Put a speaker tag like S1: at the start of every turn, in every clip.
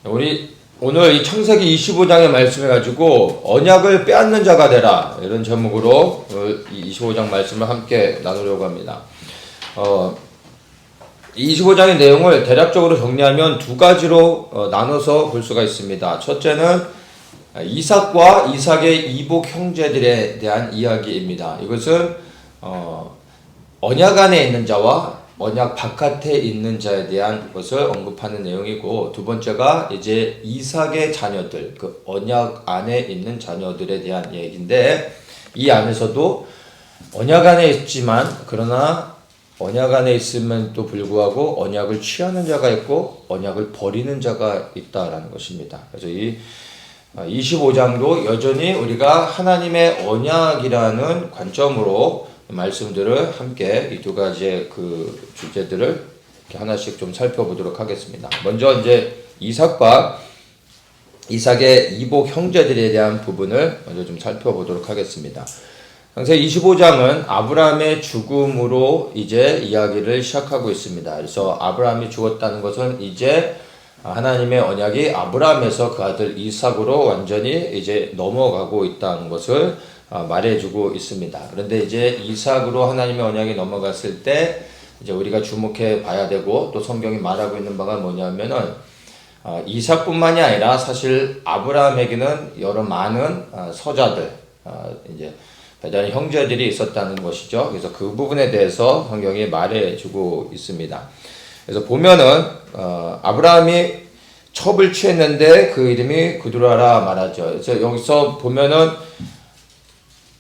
S1: 우리 오늘 이 창세기 25장의 말씀을 가지고 언약을 빼앗는 자가 되라 이런 제목으로 이 25장 말씀을 함께 나누려고 합니다. 이 25장의 내용을 대략적으로 정리하면 두 가지로 나눠서 볼 수가 있습니다. 첫째는 이삭과 이삭의 이복 형제들에 대한 이야기입니다. 이것은 언약 안에 있는 자와 언약 바깥에 있는 자에 대한 것을 언급하는 내용이고, 두 번째가 이제 이삭의 자녀들, 그 언약 안에 있는 자녀들에 대한 얘기인데, 이 안에서도 언약 안에 있지만 그러나 언약 안에 있음에도 불구하고 언약을 취하는 자가 있고 언약을 버리는 자가 있다라는 것입니다. 그래서 이 25장도 여전히 우리가 하나님의 언약이라는 관점으로 말씀들을 함께 이 두 가지의 그 주제들을 이렇게 하나씩 좀 살펴보도록 하겠습니다. 먼저 이제 이삭과 이삭의 이복 형제들에 대한 부분을 먼저 좀 살펴보도록 하겠습니다. 창세기 25장은 아브라함의 죽음으로 이제 이야기를 시작하고 있습니다. 그래서 아브라함이 죽었다는 것은 이제 하나님의 언약이 아브라함에서 그 아들 이삭으로 완전히 이제 넘어가고 있다는 것을 말해주고 있습니다. 그런데 이제 이삭으로 하나님의 언약이 넘어갔을 때 이제 우리가 주목해 봐야 되고, 또 성경이 말하고 있는 바가 뭐냐면은 이삭뿐만이 아니라 사실 아브라함에게는 여러 많은 서자들, 이제 대단히 형제들이 있었다는 것이죠. 그래서 그 부분에 대해서 성경이 말해주고 있습니다. 그래서 보면은 아브라함이 첩을 취했는데 그 이름이 그두라라 말하죠. 그래서 여기서 보면은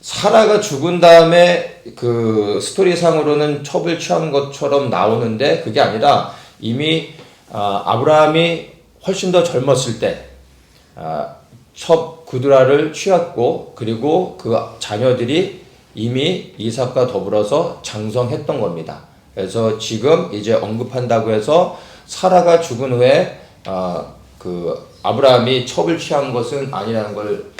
S1: 사라가 죽은 다음에 그 스토리상으로는 첩을 취한 것처럼 나오는데, 그게 아니라 이미 아브라함이 훨씬 더 젊었을 때 첩 그두라를 취했고, 그리고 그 자녀들이 이미 이삭과 더불어서 장성했던 겁니다. 그래서 지금 이제 언급한다고 해서 사라가 죽은 후에 그 아브라함이 첩을 취한 것은 아니라는 걸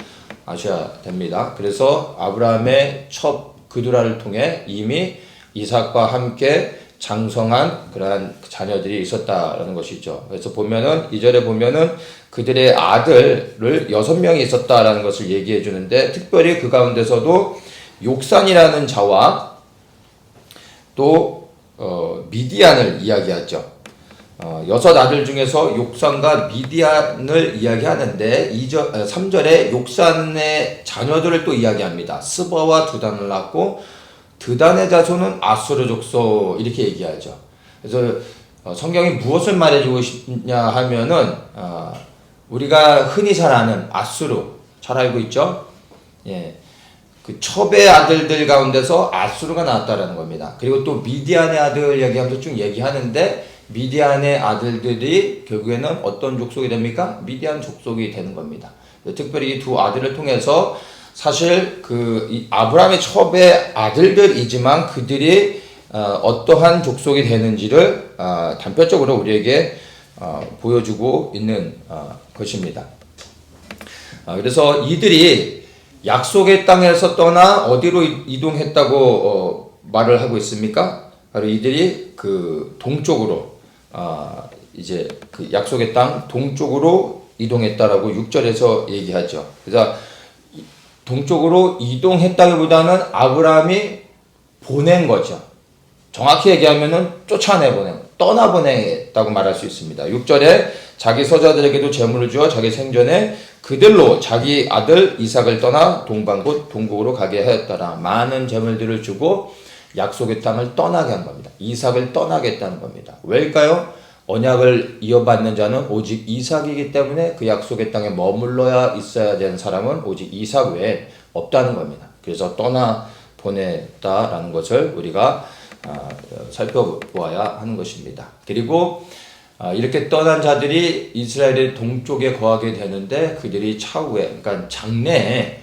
S1: 아셔야 됩니다. 그래서 아브라함의 첩 그두라를 통해 이미 이삭과 함께 장성한 그러한 자녀들이 있었다라는 것이죠. 그래서 보면은 2절에 보면은 그들의 아들을 6명이 있었다라는 것을 얘기해 주는데, 특별히 그 가운데서도 욕산이라는 자와 또 미디안을 이야기하죠. 6 아들 중에서 욕산과 미디안을 이야기하는데 3절에 욕산의 자녀들을 또 이야기합니다. 스바와 드단을 낳고, 드단의 자손은 아수르 족속 이렇게 얘기하죠. 그래서 성경이 무엇을 말해주고 싶냐 하면은 우리가 흔히 잘 아는 아수르 잘 알고 있죠. 예, 그 첩의 아들들 가운데서 아수르가 나왔다라는 겁니다. 그리고 또 미디안의 아들 얘기하면서 쭉 얘기하는데, 미디안의 아들들이 결국에는 어떤 족속이 됩니까? 미디안 족속이 되는 겁니다. 특별히 이 두 아들을 통해서 사실 이 아브라함의 첩의 아들들이지만 그들이 어떠한 족속이 되는지를 단편적으로 우리에게 보여주고 있는 것입니다. 그래서 이들이 약속의 땅에서 떠나 어디로 이동했다고 말을 하고 있습니까? 바로 이들이 그 동쪽으로 이제 그 약속의 땅 동쪽으로 이동했다라고 6절에서 얘기하죠. 그래서 동쪽으로 이동했다기보다는 아브라함이 보낸 거죠. 정확히 얘기하면은 쫓아내보낸, 떠나보냈다고 말할 수 있습니다. 6절에 자기 서자들에게도 재물을 주어 자기 생전에 그들로 자기 아들 이삭을 떠나 동방곳 동국으로 가게 하였더라. 많은 재물들을 주고 약속의 땅을 떠나게 한 겁니다. 이삭을 떠나겠다는 겁니다. 왜일까요? 언약을 이어받는 자는 오직 이삭이기 때문에 그 약속의 땅에 머물러야 있어야 되는 사람은 오직 이삭 외에 없다는 겁니다. 그래서 떠나 보냈다라는 것을 우리가 살펴보아야 하는 것입니다. 그리고 이렇게 떠난 자들이 이스라엘의 동쪽에 거하게 되는데, 그들이 차후에, 그러니까 장래에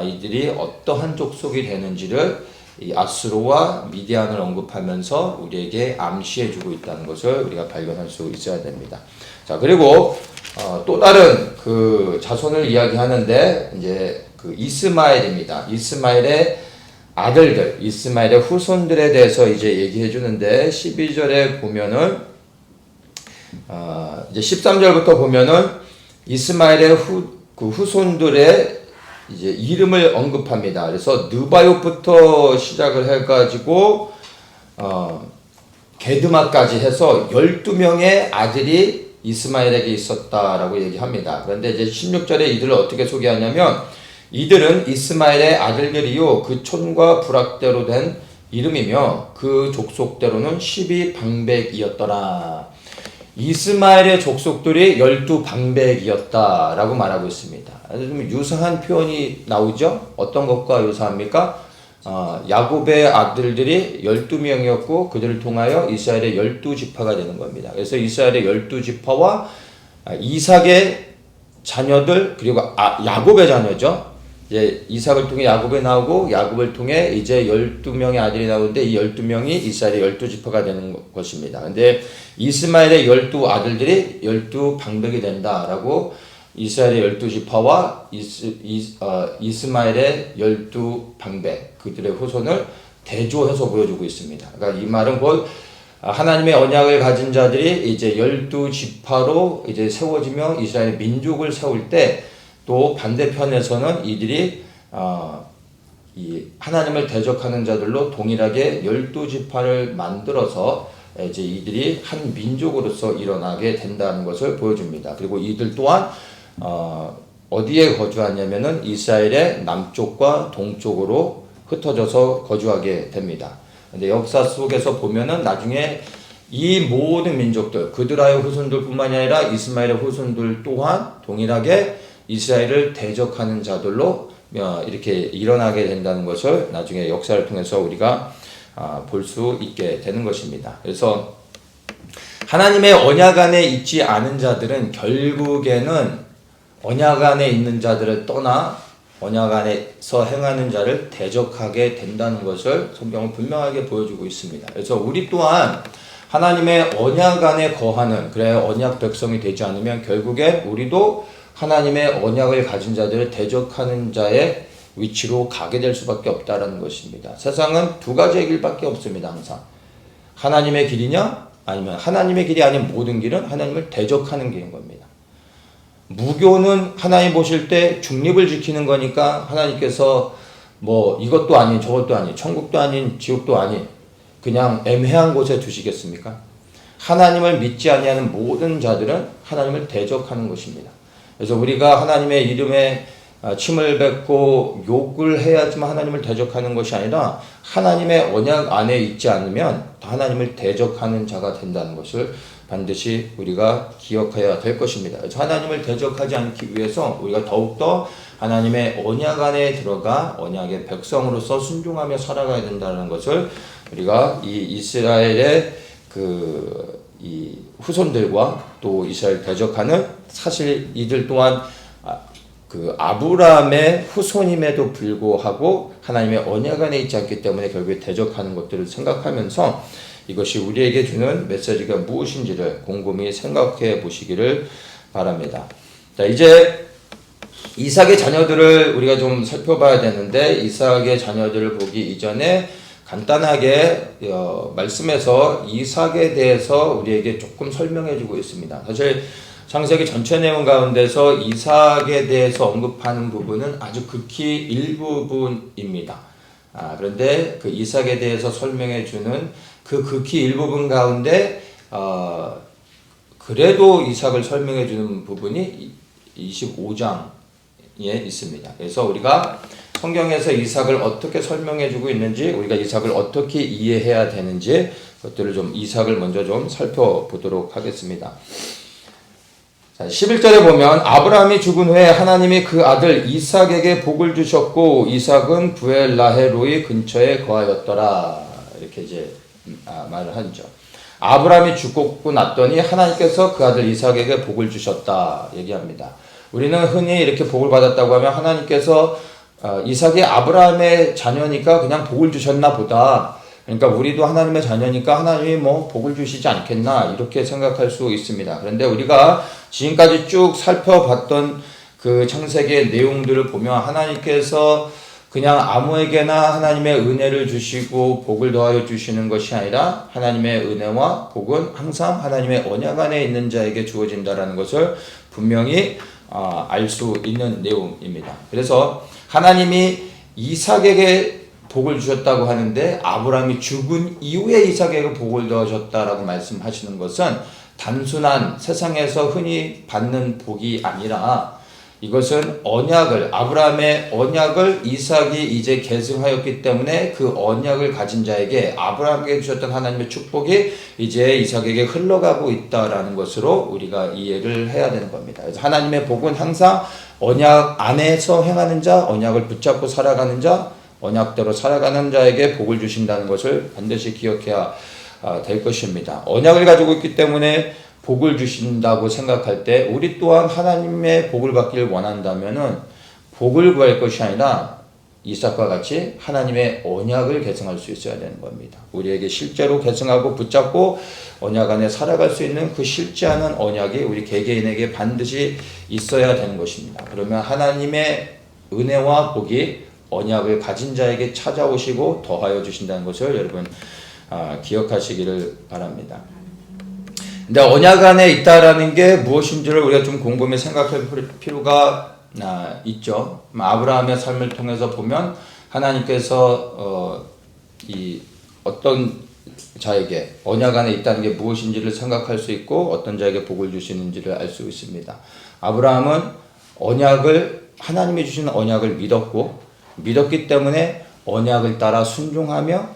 S1: 이들이 어떠한 족속이 되는지를 이 아수르와 미디안을 언급하면서 우리에게 암시해주고 있다는 것을 우리가 발견할 수 있어야 됩니다. 자, 그리고 또 다른 그 자손을 이야기하는데 이제 그 이스마엘입니다. 이스마엘의 아들들, 이스마엘의 후손들에 대해서 이제 얘기해 주는데 12절에 보면은 이제 13절부터 보면은 이스마엘의 후손들의 이제 이름을 언급합니다. 그래서 느바요부터 시작을 해가지고 게드마까지 해서 12명의 아들이 이스마엘에게 있었다라고 얘기합니다. 그런데 이제 16절에 이들을 어떻게 소개하냐면 이들은 이스마엘의 아들들이요 그 촌과 부락대로 된 이름이며 그 족속대로는 12방백이었더라. 이스마엘의 족속들이 12방백이었다라고 말하고 있습니다. 아주 좀 유사한 표현이 나오죠? 어떤 것과 유사합니까? 야곱의 아들들이 12명이었고 그들을 통하여 이스라엘의 12지파가 되는 겁니다. 그래서 이스라엘의 12지파와 이삭의 자녀들 그리고 야곱의 자녀죠. 이제 이삭을 통해 야곱이 나오고 야곱을 통해 이제 12명의 아들이 나오는데 이 12명이 이스라엘의 12지파가 되는 것입니다. 근데 이스마엘의 12아들들이 12방백이 된다라고 이스라엘의 12지파와 이스마엘의 12방백 그들의 후손을 대조해서 보여주고 있습니다. 그러니까 이 말은 곧 하나님의 언약을 가진 자들이 이제 12지파로 이제 세워지며 이스라엘 민족을 세울 때 또 반대편에서는 이들이 이 하나님을 대적하는 자들로 동일하게 12지파를 만들어서 이제 이들이 한 민족으로서 일어나게 된다는 것을 보여줍니다. 그리고 이들 또한 어디에 거주하냐면은 이스라엘의 남쪽과 동쪽으로 흩어져서 거주하게 됩니다. 근데 역사 속에서 보면은 나중에 이 모든 민족들, 그드라의 후손들뿐만이 아니라 이스마엘의 후손들 또한 동일하게 이스라엘을 대적하는 자들로 이렇게 일어나게 된다는 것을 나중에 역사를 통해서 우리가 볼 수 있게 되는 것입니다. 그래서 하나님의 언약 안에 있지 않은 자들은 결국에는 언약 안에 있는 자들을 떠나 언약 안에서 행하는 자를 대적하게 된다는 것을 성경은 분명하게 보여주고 있습니다. 그래서 우리 또한 하나님의 언약 안에 거하는 언약 백성이 되지 않으면 결국에 우리도 하나님의 언약을 가진 자들을 대적하는 자의 위치로 가게 될 수밖에 없다는 것입니다. 세상은 두 가지의 길밖에 없습니다. 항상 하나님의 길이냐 아니면 하나님의 길이 아닌 모든 길은 하나님을 대적하는 길인 겁니다. 무교는 하나님 보실 때 중립을 지키는 거니까 하나님께서 뭐 이것도 아닌 저것도 아닌 천국도 아닌 지옥도 아닌 그냥 애매한 곳에 두시겠습니까? 하나님을 믿지 아니하는 모든 자들은 하나님을 대적하는 것입니다. 그래서 우리가 하나님의 이름에 침을 뱉고 욕을 해야지만 하나님을 대적하는 것이 아니라 하나님의 언약 안에 있지 않으면 하나님을 대적하는 자가 된다는 것을 반드시 우리가 기억해야 될 것입니다. 그래서 하나님을 대적하지 않기 위해서 우리가 더욱더 하나님의 언약 안에 들어가 언약의 백성으로서 순종하며 살아가야 된다는 것을 우리가 이 이스라엘의 이 후손들과 또 이스라엘 대적하는 사실 이들 또한 아브라함의 후손임에도 불구하고 하나님의 언약 안에 있지 않기 때문에 결국에 대적하는 것들을 생각하면서 이것이 우리에게 주는 메시지가 무엇인지를 곰곰이 생각해 보시기를 바랍니다. 자, 이제 이삭의 자녀들을 우리가 좀 살펴봐야 되는데 이삭의 자녀들을 보기 이전에 간단하게 말씀에서 이삭에 대해서 우리에게 조금 설명해 주고 있습니다. 사실 창세기 전체 내용 가운데서 이삭에 대해서 언급하는 부분은 아주 극히 일부분입니다. 그런데 그 이삭에 대해서 설명해 주는 그 극히 일부분 가운데 그래도 이삭을 설명해 주는 부분이 25장에 있습니다. 그래서 우리가 성경에서 이삭을 어떻게 설명해 주고 있는지 우리가 이삭을 어떻게 이해해야 되는지 그것들을 좀 이삭을 먼저 좀 살펴보도록 하겠습니다. 자, 11절에 보면 아브라함이 죽은 후에 하나님이 그 아들 이삭에게 복을 주셨고 이삭은 부엘라헤로이 근처에 거하였더라. 이렇게 이제 말을 하죠. 아브라함이 죽고 났더니 하나님께서 그 아들 이삭에게 복을 주셨다 얘기합니다. 우리는 흔히 이렇게 복을 받았다고 하면 하나님께서 이삭이 아브라함의 자녀니까 그냥 복을 주셨나 보다. 그러니까 우리도 하나님의 자녀니까 하나님이 뭐 복을 주시지 않겠나 이렇게 생각할 수 있습니다. 그런데 우리가 지금까지 쭉 살펴봤던 그 창세기의 내용들을 보면 하나님께서 그냥 아무에게나 하나님의 은혜를 주시고 복을 더하여 주시는 것이 아니라 하나님의 은혜와 복은 항상 하나님의 언약 안에 있는 자에게 주어진다라는 것을 분명히 알 수 있는 내용입니다. 그래서 하나님이 이삭에게 복을 주셨다고 하는데 아브라함이 죽은 이후에 이삭에게 복을 더하셨다라고 말씀하시는 것은 단순한 세상에서 흔히 받는 복이 아니라 이것은 언약을, 아브라함의 언약을 이삭이 이제 계승하였기 때문에 그 언약을 가진 자에게 아브라함에게 주셨던 하나님의 축복이 이제 이삭에게 흘러가고 있다라는 것으로 우리가 이해를 해야 되는 겁니다. 그래서 하나님의 복은 항상 언약 안에서 행하는 자, 언약을 붙잡고 살아가는 자, 언약대로 살아가는 자에게 복을 주신다는 것을 반드시 기억해야 될 것입니다. 언약을 가지고 있기 때문에 복을 주신다고 생각할 때 우리 또한 하나님의 복을 받기를 원한다면은 복을 구할 것이 아니라 이삭과 같이 하나님의 언약을 계승할 수 있어야 되는 겁니다. 우리에게 실제로 계승하고 붙잡고 언약 안에 살아갈 수 있는 그 실제하는 언약이 우리 개개인에게 반드시 있어야 되는 것입니다. 그러면 하나님의 은혜와 복이 언약을 가진 자에게 찾아오시고 더하여 주신다는 것을 여러분 기억하시기를 바랍니다. 근데 언약 안에 있다라는 게 무엇인지를 우리가 좀 곰곰이 생각할 필요가 있죠. 아브라함의 삶을 통해서 보면 하나님께서 이 어떤 자에게 언약 안에 있다는 게 무엇인지를 생각할 수 있고 어떤 자에게 복을 주시는지를 알 수 있습니다. 아브라함은 언약을 하나님이 주시는 언약을 믿었기 때문에 언약을 따라 순종하며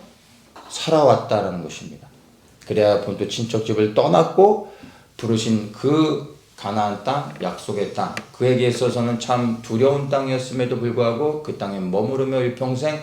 S1: 살아왔다라는 것입니다. 그래야 본토 친척집을 떠났고 부르신 그 가나안 땅, 약속의 땅, 그에게 있어서는 참 두려운 땅이었음에도 불구하고 그 땅에 머무르며 일평생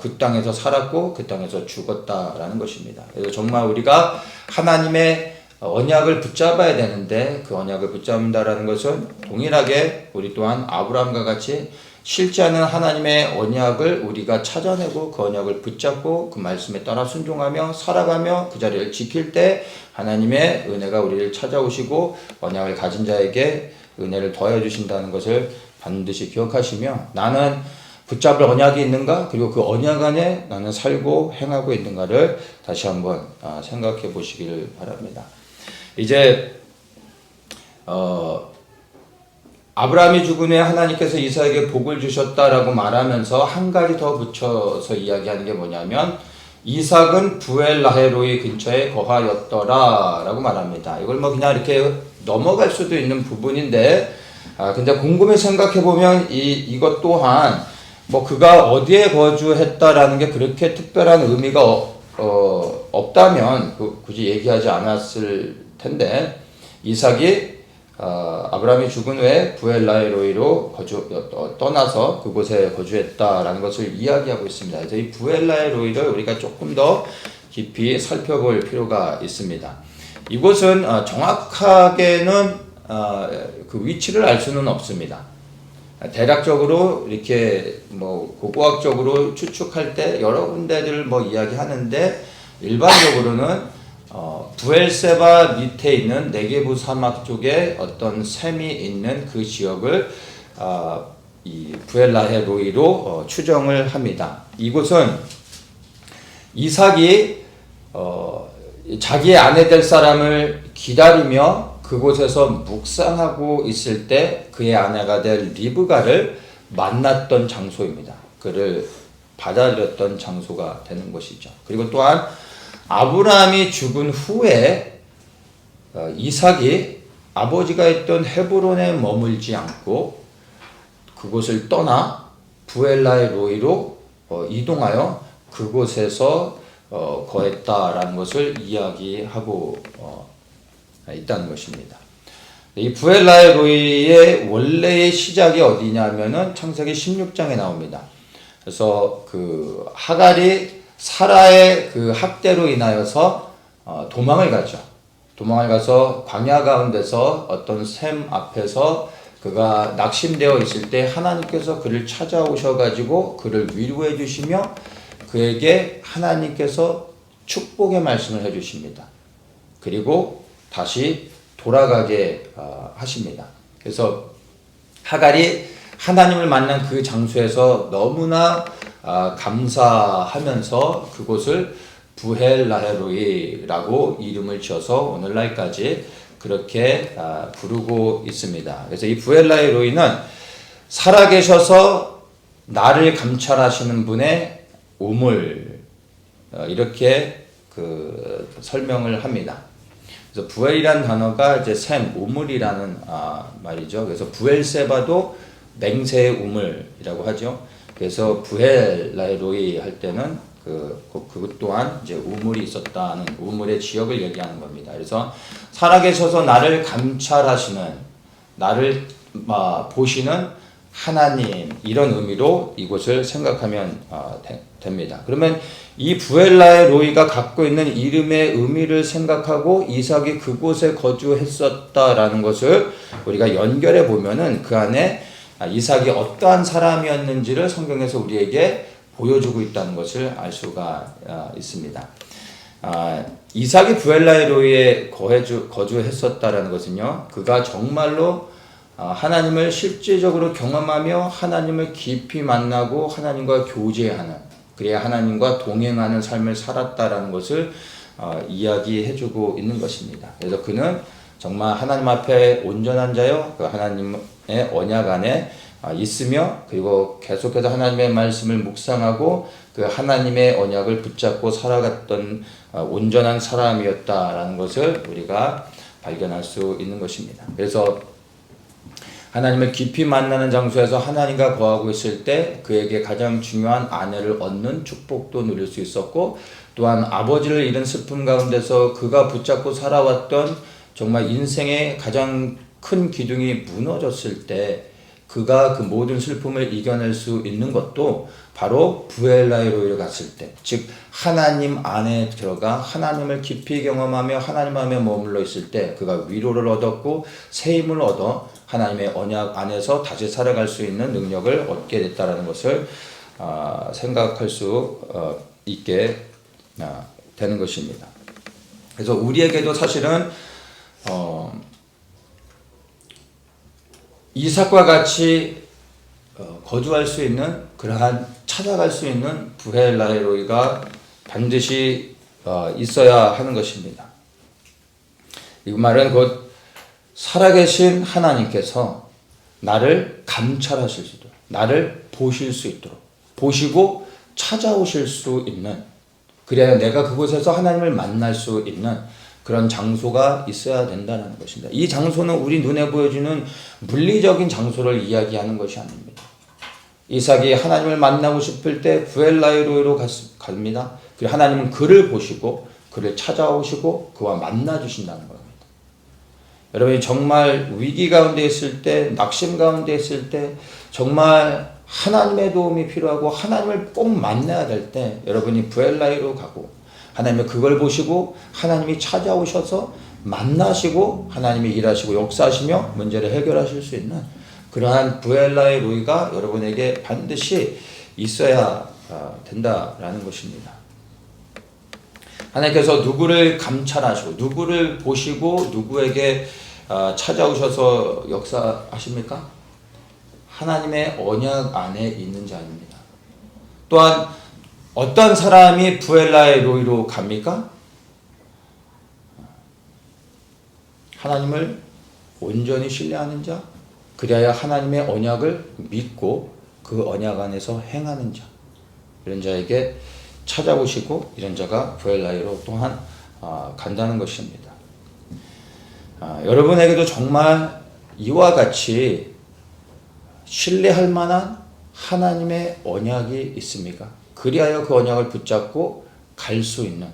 S1: 그 땅에서 살았고 그 땅에서 죽었다라는 것입니다. 그래서 정말 우리가 하나님의 언약을 붙잡아야 되는데 그 언약을 붙잡는다라는 것은 동일하게 우리 또한 아브라함과 같이 실제하는 하나님의 언약을 우리가 찾아내고 그 언약을 붙잡고 그 말씀에 따라 순종하며 살아가며 그 자리를 지킬 때 하나님의 은혜가 우리를 찾아오시고 언약을 가진 자에게 은혜를 더해 주신다는 것을 반드시 기억하시며 나는 붙잡을 언약이 있는가? 그리고 그 언약 안에 나는 살고 행하고 있는가를 다시 한번 생각해 보시기를 바랍니다. 이제 아브라함이 죽은 후에 하나님께서 이삭에게 복을 주셨다라고 말하면서 한 가지 더 붙여서 이야기하는 게 뭐냐면 이삭은 부엘라헤로이 근처에 거하였더라라고 말합니다. 이걸 뭐 그냥 이렇게 넘어갈 수도 있는 부분인데 근데 곰곰이 생각해 보면 이것 또한 뭐 그가 어디에 거주했다라는 게 그렇게 특별한 의미가 없다면 굳이 얘기하지 않았을 텐데 이삭이 아브라함이 죽은 후에 부엘라헤로이로 떠나서 그곳에 거주했다라는 것을 이야기하고 있습니다. 그래서 이 부엘라헤로이를 우리가 조금 더 깊이 살펴볼 필요가 있습니다. 이곳은 정확하게는 그 위치를 알 수는 없습니다. 대략적으로 이렇게 뭐 고고학적으로 추측할 때 여러 군데를 뭐 이야기하는데 일반적으로는 부엘세바 밑에 있는 네게부 사막 쪽에 어떤 샘이 있는 그 지역을 이 부엘라헤로이로 추정을 합니다. 이곳은 이삭이 자기의 아내 될 사람을 기다리며 그곳에서 묵상하고 있을 때 그의 아내가 될 리브가를 만났던 장소입니다. 그를 받아들였던 장소가 되는 것이죠. 그리고 또한 아브라함이 죽은 후에 이삭이 아버지가 있던 헤브론에 머물지 않고 그곳을 떠나 부엘라헤로이로 이동하여 그곳에서 거했다라는 것을 이야기하고 있다는 것입니다. 이 부엘라헤로이의 원래의 시작이 어디냐면은 창세기 16장에 나옵니다. 그래서 그 하갈이 사라의 그 학대로 인하여서 도망을 가죠. 도망을 가서 광야 가운데서 어떤 샘 앞에서 그가 낙심되어 있을 때 하나님께서 그를 찾아오셔가지고 그를 위로해 주시며 그에게 하나님께서 축복의 말씀을 해주십니다. 그리고 다시 돌아가게 하십니다. 그래서 하갈이 하나님을 만난 그 장소에서 너무나 감사하면서 그곳을 부헬라헤로이라고 이름을 지어서 오늘날까지 그렇게 부르고 있습니다. 그래서 이 부헬라헤로이는 살아계셔서 나를 감찰하시는 분의 우물, 이렇게 설명을 합니다. 그래서 부엘이라는 단어가 이제 샘, 우물이라는 말이죠. 그래서 부엘세바도 맹세의 우물이라고 하죠. 그래서 부헬라헤로이 할 때는 그것 또한 이제 우물이 있었다는 우물의 지역을 얘기하는 겁니다. 그래서 살아계셔서 나를 감찰하시는, 나를 보시는 하나님, 이런 의미로 이곳을 생각하면 됩니다. 그러면 이 부엘라헤로이가 갖고 있는 이름의 의미를 생각하고 이삭이 그곳에 거주했었다라는 것을 우리가 연결해 보면은 그 안에 이삭이 어떠한 사람이었는지를 성경에서 우리에게 보여주고 있다는 것을 알 수가 있습니다. 이삭이 부엘라헤로이에 거주했었다라는 것은요, 그가 정말로 하나님을 실제적으로 경험하며 하나님을 깊이 만나고 하나님과 교제하는, 그래야 하나님과 동행하는 삶을 살았다라는 것을 이야기해주고 있는 것입니다. 그래서 그는 정말 하나님 앞에 온전한 자요, 그 하나님의 언약 안에 있으며, 그리고 계속해서 하나님의 말씀을 묵상하고 그 하나님의 언약을 붙잡고 살아갔던 온전한 사람이었다라는 것을 우리가 발견할 수 있는 것입니다. 그래서 하나님을 깊이 만나는 장소에서 하나님과 거하고 있을 때 그에게 가장 중요한 아내를 얻는 축복도 누릴 수 있었고, 또한 아버지를 잃은 슬픔 가운데서 그가 붙잡고 살아왔던 정말 인생의 가장 큰 기둥이 무너졌을 때 그가 그 모든 슬픔을 이겨낼 수 있는 것도 바로 부엘라헤로이를 갔을 때, 즉 하나님 안에 들어가 하나님을 깊이 경험하며 하나님 안에 머물러 있을 때 그가 위로를 얻었고 새 힘을 얻어 하나님의 언약 안에서 다시 살아갈 수 있는 능력을 얻게 됐다는 것을 생각할 수 있게 되는 것입니다. 그래서 우리에게도 사실은 이삭과 같이 거주할 수 있는, 그러한 찾아갈 수 있는 부엘라헤로이가 반드시 있어야 하는 것입니다. 이 말은 곧 살아계신 하나님께서 나를 감찰하실 수 있도록, 나를 보실 수 있도록, 보시고 찾아오실 수 있는, 그래야 내가 그곳에서 하나님을 만날 수 있는 그런 장소가 있어야 된다는 것입니다. 이 장소는 우리 눈에 보여지는 물리적인 장소를 이야기하는 것이 아닙니다. 이삭이 하나님을 만나고 싶을 때 부엘라헤로이로 갑니다. 그리고 하나님은 그를 보시고 그를 찾아오시고 그와 만나 주신다는 겁니다. 여러분이 정말 위기 가운데 있을 때, 낙심 가운데 있을 때, 정말 하나님의 도움이 필요하고 하나님을 꼭 만나야 될 때 여러분이 부엘라헤로 가고 하나님이 그걸 보시고 하나님이 찾아오셔서 만나시고 하나님이 일하시고 역사하시며 문제를 해결하실 수 있는 그러한 부엘라헤로이가 여러분에게 반드시 있어야 된다라는 것입니다. 하나님께서 누구를 감찰하시고 누구를 보시고 누구에게 찾아오셔서 역사하십니까? 하나님의 언약 안에 있는 자입니다. 또한 어떤 사람이 부엘라헤로이로 갑니까? 하나님을 온전히 신뢰하는 자, 그래야 하나님의 언약을 믿고 그 언약 안에서 행하는 자, 이런 자에게 찾아오시고 이런 자가 부엘라헤로 또한 간다는 것입니다. 여러분에게도 정말 이와 같이 신뢰할 만한 하나님의 언약이 있습니까? 그리하여 그 언약을 붙잡고 갈 수 있는,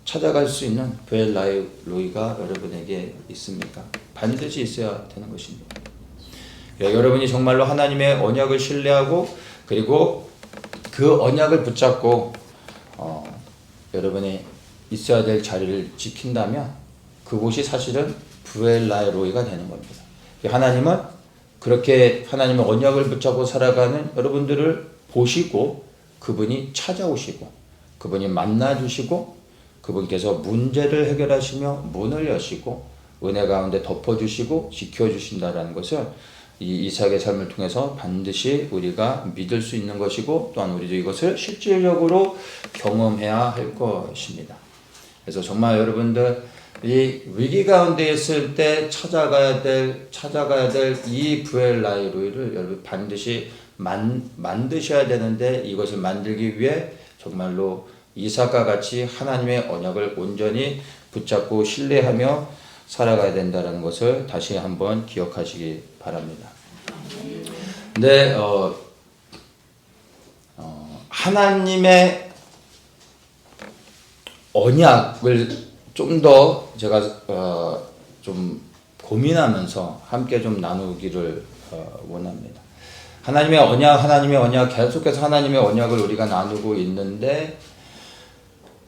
S1: 찾아갈 수 있는 부엘라헤로이가 여러분에게 있습니까? 반드시 있어야 되는 것입니다. 여러분이 정말로 하나님의 언약을 신뢰하고 그리고 그 언약을 붙잡고 여러분이 있어야 될 자리를 지킨다면 그곳이 사실은 부엘라헤로이가 되는 겁니다. 하나님은 그렇게 하나님의 언약을 붙잡고 살아가는 여러분들을 보시고 그분이 찾아오시고 그분이 만나주시고 그분께서 문제를 해결하시며 문을 여시고 은혜 가운데 덮어주시고 지켜주신다라는 것을 이 이삭의 삶을 통해서 반드시 우리가 믿을 수 있는 것이고 또한 우리도 이것을 실질적으로 경험해야 할 것입니다. 그래서 정말 여러분들 이 위기 가운데 있을 때 찾아가야 될 이 브엘라이로이를 여러분 반드시 만드셔야 되는데 이것을 만들기 위해 정말로 이삭과 같이 하나님의 언약을 온전히 붙잡고 신뢰하며 살아가야 된다는 것을 다시 한번 기억하시기 바랍니다. 근데 하나님의 언약을 좀 더 제가 좀 고민하면서 함께 좀 나누기를 원합니다. 하나님의 언약 계속해서 하나님의 언약을 우리가 나누고 있는데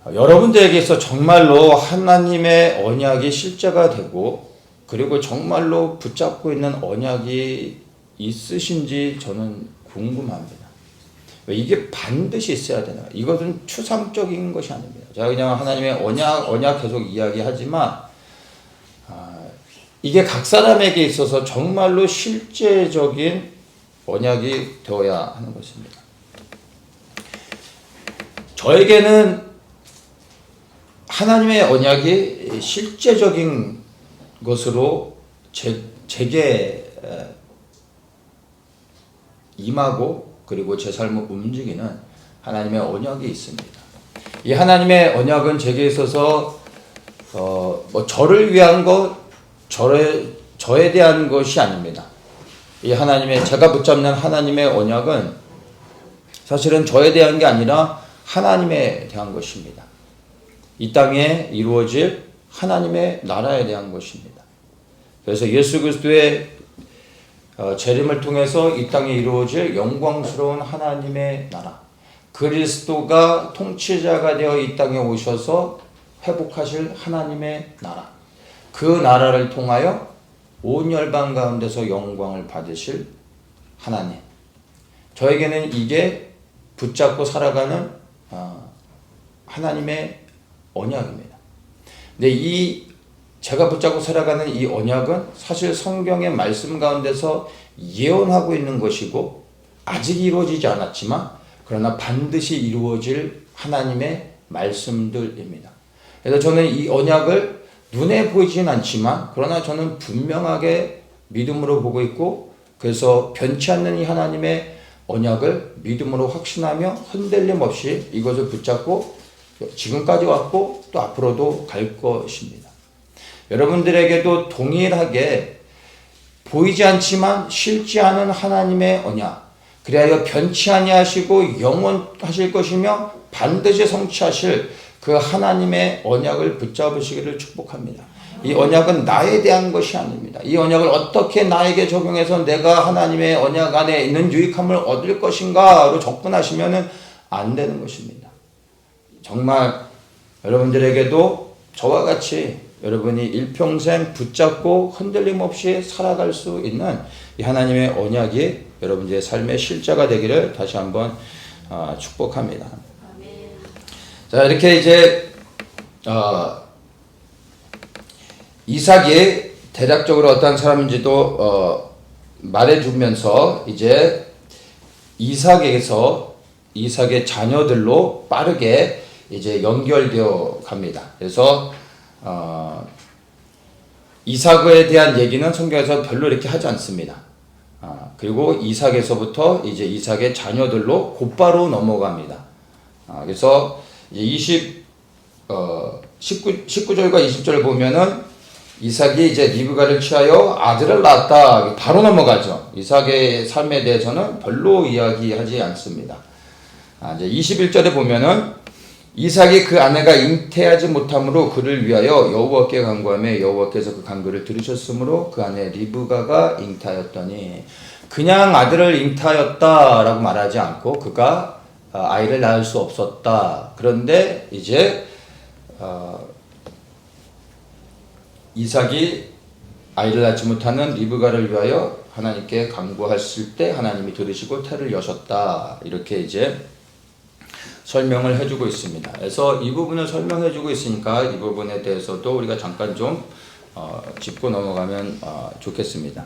S1: 여러분들에게서 정말로 하나님의 언약이 실제가 되고 그리고 정말로 붙잡고 있는 언약이 있으신지 저는 궁금합니다. 이게 반드시 있어야 되나? 이것은 추상적인 것이 아닙니다. 제가 그냥 하나님의 언약 계속 이야기하지만 이게 각 사람에게 있어서 정말로 실제적인 언약이 되어야 하는 것입니다. 저에게는 하나님의 언약이 실제적인 것으로 제게 임하고 그리고 제 삶을 움직이는 하나님의 언약이 있습니다. 이 하나님의 언약은 제게 있어서 저를 위한 것, 저에 대한 것이 아닙니다. 이 하나님의 제가 붙잡는 하나님의 언약은 사실은 저에 대한 게 아니라 하나님에 대한 것입니다. 이 땅에 이루어질 하나님의 나라에 대한 것입니다. 그래서 예수 그리스도의 재림을 통해서 이 땅에 이루어질 영광스러운 하나님의 나라, 그리스도가 통치자가 되어 이 땅에 오셔서 회복하실 하나님의 나라, 그 나라를 통하여 온 열방 가운데서 영광을 받으실 하나님, 저에게는 이게 붙잡고 살아가는 하나님의 언약입니다. 근데 제가 붙잡고 살아가는 이 언약은 사실 성경의 말씀 가운데서 예언하고 있는 것이고 아직 이루어지지 않았지만 그러나 반드시 이루어질 하나님의 말씀들입니다. 그래서 저는 이 언약을 눈에 보이진 않지만 그러나 저는 분명하게 믿음으로 보고 있고 그래서 변치 않는 이 하나님의 언약을 믿음으로 확신하며 흔들림 없이 이것을 붙잡고 지금까지 왔고 또 앞으로도 갈 것입니다. 여러분들에게도 동일하게 보이지 않지만 싫지 않은 하나님의 언약, 그리하여 변치 아니하시고 영원하실 것이며 반드시 성취하실 그 하나님의 언약을 붙잡으시기를 축복합니다. 이 언약은 나에 대한 것이 아닙니다. 이 언약을 어떻게 나에게 적용해서 내가 하나님의 언약 안에 있는 유익함을 얻을 것인가로 접근하시면 안 되는 것입니다. 정말 여러분들에게도 저와 같이 여러분이 일평생 붙잡고 흔들림 없이 살아갈 수 있는 이 하나님의 언약이 여러분들의 삶의 실제가 되기를 다시 한번 축복합니다. 자, 이렇게 이제 이삭이 대략적으로 어떤 사람인지도 말해주면서 이제 이삭의 자녀들로 빠르게 이제 연결되어 갑니다. 그래서 이삭에 대한 얘기는 성경에서 별로 이렇게 하지 않습니다. 그리고 이삭에서부터 이제 이삭의 자녀들로 곧바로 넘어갑니다. 그래서 이제 19절과 20절을 보면은 이삭이 이제 리브가를 취하여 아들을 낳았다. 바로 넘어가죠. 이삭의 삶에 대해서는 별로 이야기하지 않습니다. 이제 21절에 보면은 이삭이 그 아내가 잉태하지 못함으로 그를 위하여 여호와께 간구하며 여호와께서 그 간구를 들으셨으므로 그 아내 리브가가 잉태하였더니, 그냥 아들을 잉태하였다라고 말하지 않고 그가 아이를 낳을 수 없었다. 그런데 이제 이삭이 아이를 낳지 못하는 리브가를 위하여 하나님께 간구했을 때 하나님이 들으시고 태를 여셨다. 이렇게 이제 설명을 해주고 있습니다. 그래서 이 부분을 설명해주고 있으니까 이 부분에 대해서도 우리가 잠깐 좀 짚고 넘어가면 좋겠습니다.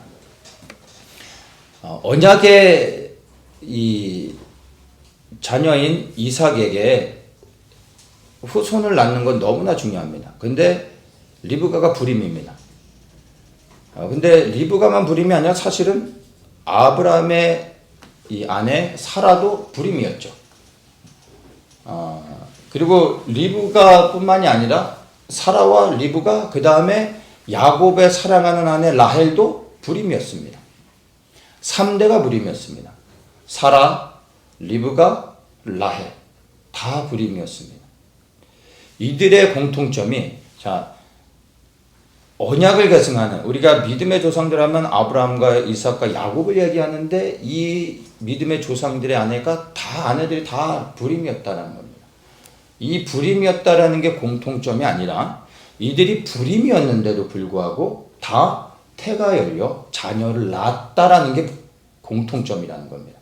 S1: 언약의 이 자녀인 이삭에게 후손을 낳는 건 너무나 중요합니다. 근데 리브가가 불임입니다. 근데 리브가만 불임이 아니라 사실은 아브라함의 이 아내 사라도 불임이었죠. 그리고 리브가 뿐만이 아니라 사라와 리브가 그 다음에 야곱의 사랑하는 아내 라헬도 불임이었습니다. 3대가 불임이었습니다. 사라, 리브가, 라헬 다 불임이었습니다. 이들의 공통점이 언약을 계승하는, 우리가 믿음의 조상들 하면 아브라함과 이삭과 야곱을 얘기하는데 이 믿음의 조상들의 아내들이 다 불임이었다는 겁니다. 이 불임이었다라는 게 공통점이 아니라 이들이 불임이었는데도 불구하고 다 태가 열려 자녀를 낳았다라는 게 공통점이라는 겁니다.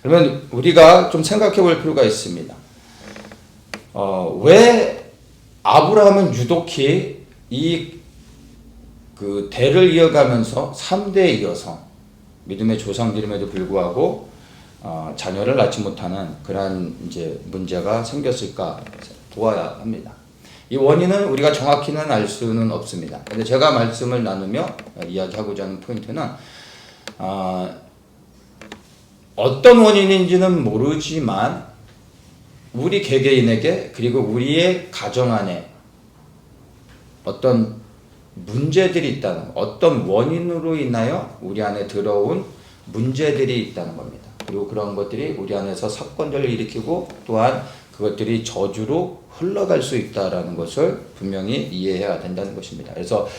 S1: 그러면 우리가 좀 생각해 볼 필요가 있습니다. 왜 아브라함은 유독히 그 대를 이어가면서 3대에 이어서 믿음의 조상들임에도 불구하고 자녀를 낳지 못하는 그러한 이제 문제가 생겼을까 보아야 합니다. 이 원인은 우리가 정확히는 알 수는 없습니다. 근데 제가 말씀을 나누며 이야기하고자 하는 포인트는 어떤 원인인지는 모르지만 우리 개개인에게 그리고 우리의 가정 안에 어떤 문제들이 있다는, 어떤 원인으로 인하여 우리 안에 들어온 문제들이 있다는 겁니다. 그리고 그런 것들이 우리 안에서 사건들을 일으키고 또한 그것들이 저주로 흘러갈 수 있다는 것을 분명히 이해해야 된다는 것입니다. 그래서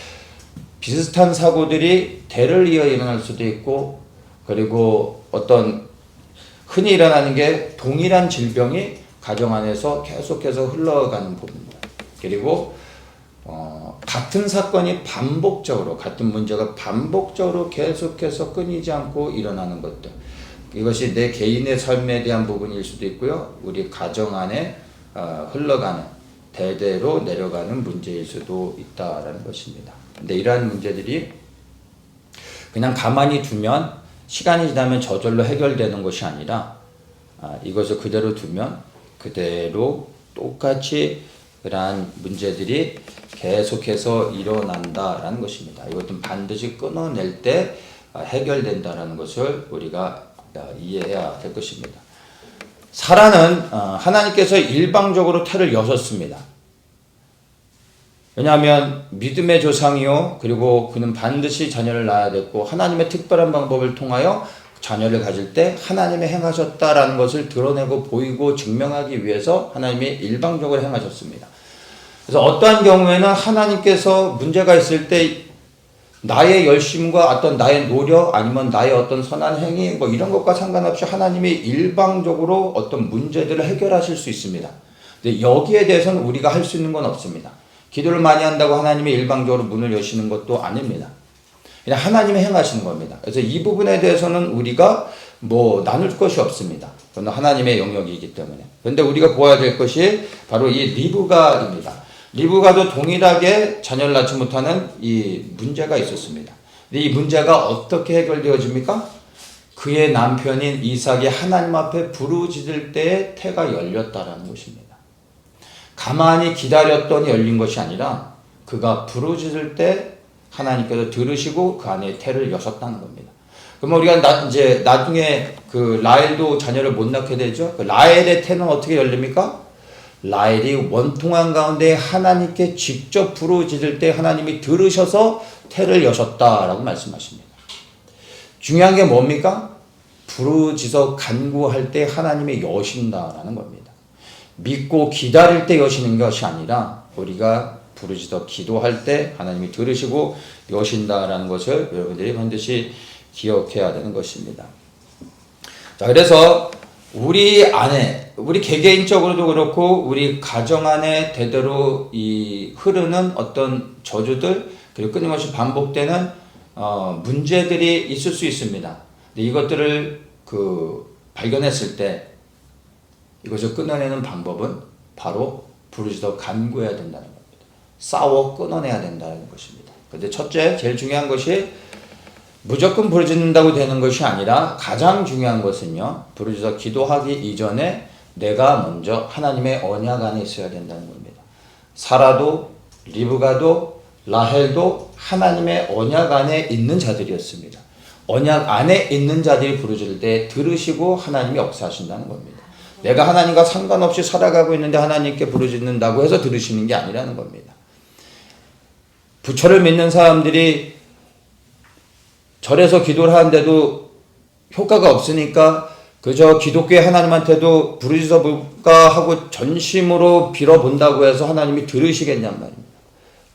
S1: 비슷한 사고들이 대를 이어 일어날 수도 있고, 그리고 어떤 흔히 일어나는 게 동일한 질병이 가정 안에서 계속해서 흘러가는 부분입니다. 그리고 같은 사건이 반복적으로, 같은 문제가 반복적으로 계속해서 끊이지 않고 일어나는 것들, 이것이 내 개인의 삶에 대한 부분일 수도 있고요, 우리 가정 안에 흘러가는 대대로 내려가는 문제일 수도 있다라는 것입니다. 근데 이러한 문제들이 그냥 가만히 두면 시간이 지나면 저절로 해결되는 것이 아니라 이것을 그대로 두면 그대로 똑같이 그러한 문제들이 계속해서 일어난다라는 것입니다. 이것은 반드시 끊어낼 때 해결된다라는 것을 우리가 이해해야 될 것입니다. 사라는 하나님께서 일방적으로 태를 여셨습니다. 왜냐하면 믿음의 조상이요, 그리고 그는 반드시 자녀를 낳아야 됐고 하나님의 특별한 방법을 통하여 자녀를 가질 때 하나님이 행하셨다라는 것을 드러내고 보이고 증명하기 위해서 하나님이 일방적으로 행하셨습니다. 그래서 어떠한 경우에는 하나님께서 문제가 있을 때 나의 열심과 어떤 나의 노력 아니면 나의 어떤 선한 행위 뭐 이런 것과 상관없이 하나님이 일방적으로 어떤 문제들을 해결하실 수 있습니다. 근데 여기에 대해서는 우리가 할 수 있는 건 없습니다. 기도를 많이 한다고 하나님이 일방적으로 문을 여시는 것도 아닙니다. 그냥 하나님이 행하시는 겁니다. 그래서 이 부분에 대해서는 우리가 뭐 나눌 것이 없습니다. 그건 하나님의 영역이기 때문에. 그런데 우리가 보아야 될 것이 바로 이 리브가입니다. 리브가도 동일하게 자녀를 낳지 못하는 이 문제가 있었습니다. 근데 이 문제가 어떻게 해결되어집니까? 그의 남편인 이삭이 하나님 앞에 부르짖을 때에 태가 열렸다라는 것입니다. 가만히 기다렸더니 열린 것이 아니라 그가 부르짖을 때 하나님께서 들으시고 그 안에 태를 여셨다는 겁니다. 그러면 우리가 이제 나중에 그 라헬도 자녀를 못 낳게 되죠. 그 라헬의 태는 어떻게 열립니까? 라헬이 원통한 가운데 하나님께 직접 부르짖을 때 하나님이 들으셔서 태를 여셨다라고 말씀하십니다. 중요한 게 뭡니까? 부르짖어 간구할 때 하나님이 여신다라는 겁니다. 믿고 기다릴 때 여시는 것이 아니라 우리가 부르짖어 기도할 때 하나님이 들으시고 여신다라는 것을 여러분들이 반드시 기억해야 되는 것입니다. 자, 그래서 우리 안에, 우리 개개인적으로도 그렇고 우리 가정 안에 대대로 이 흐르는 어떤 저주들, 그리고 끊임없이 반복되는 문제들이 있을 수 있습니다. 근데 이것들을 발견했을 때 이것을 끊어내는 방법은 바로 부르짖어 간구해야 된다는 겁니다. 싸워 끊어내야 된다는 것입니다. 근데 첫째, 제일 중요한 것이 무조건 부르짖는다고 되는 것이 아니라 가장 중요한 것은요. 부르짖어 기도하기 이전에 내가 먼저 하나님의 언약 안에 있어야 된다는 겁니다. 사라도 리브가도 라헬도 하나님의 언약 안에 있는 자들이었습니다. 언약 안에 있는 자들이 부르짖을 때 들으시고 하나님이 역사하신다는 겁니다. 내가 하나님과 상관없이 살아가고 있는데 하나님께 부르짖는다고 해서 들으시는 게 아니라는 겁니다. 부처를 믿는 사람들이 절에서 기도를 하는데도 효과가 없으니까 그저 기독교의 하나님한테도 부르짖어 볼까 하고 전심으로 빌어본다고 해서 하나님이 들으시겠냔 말입니다.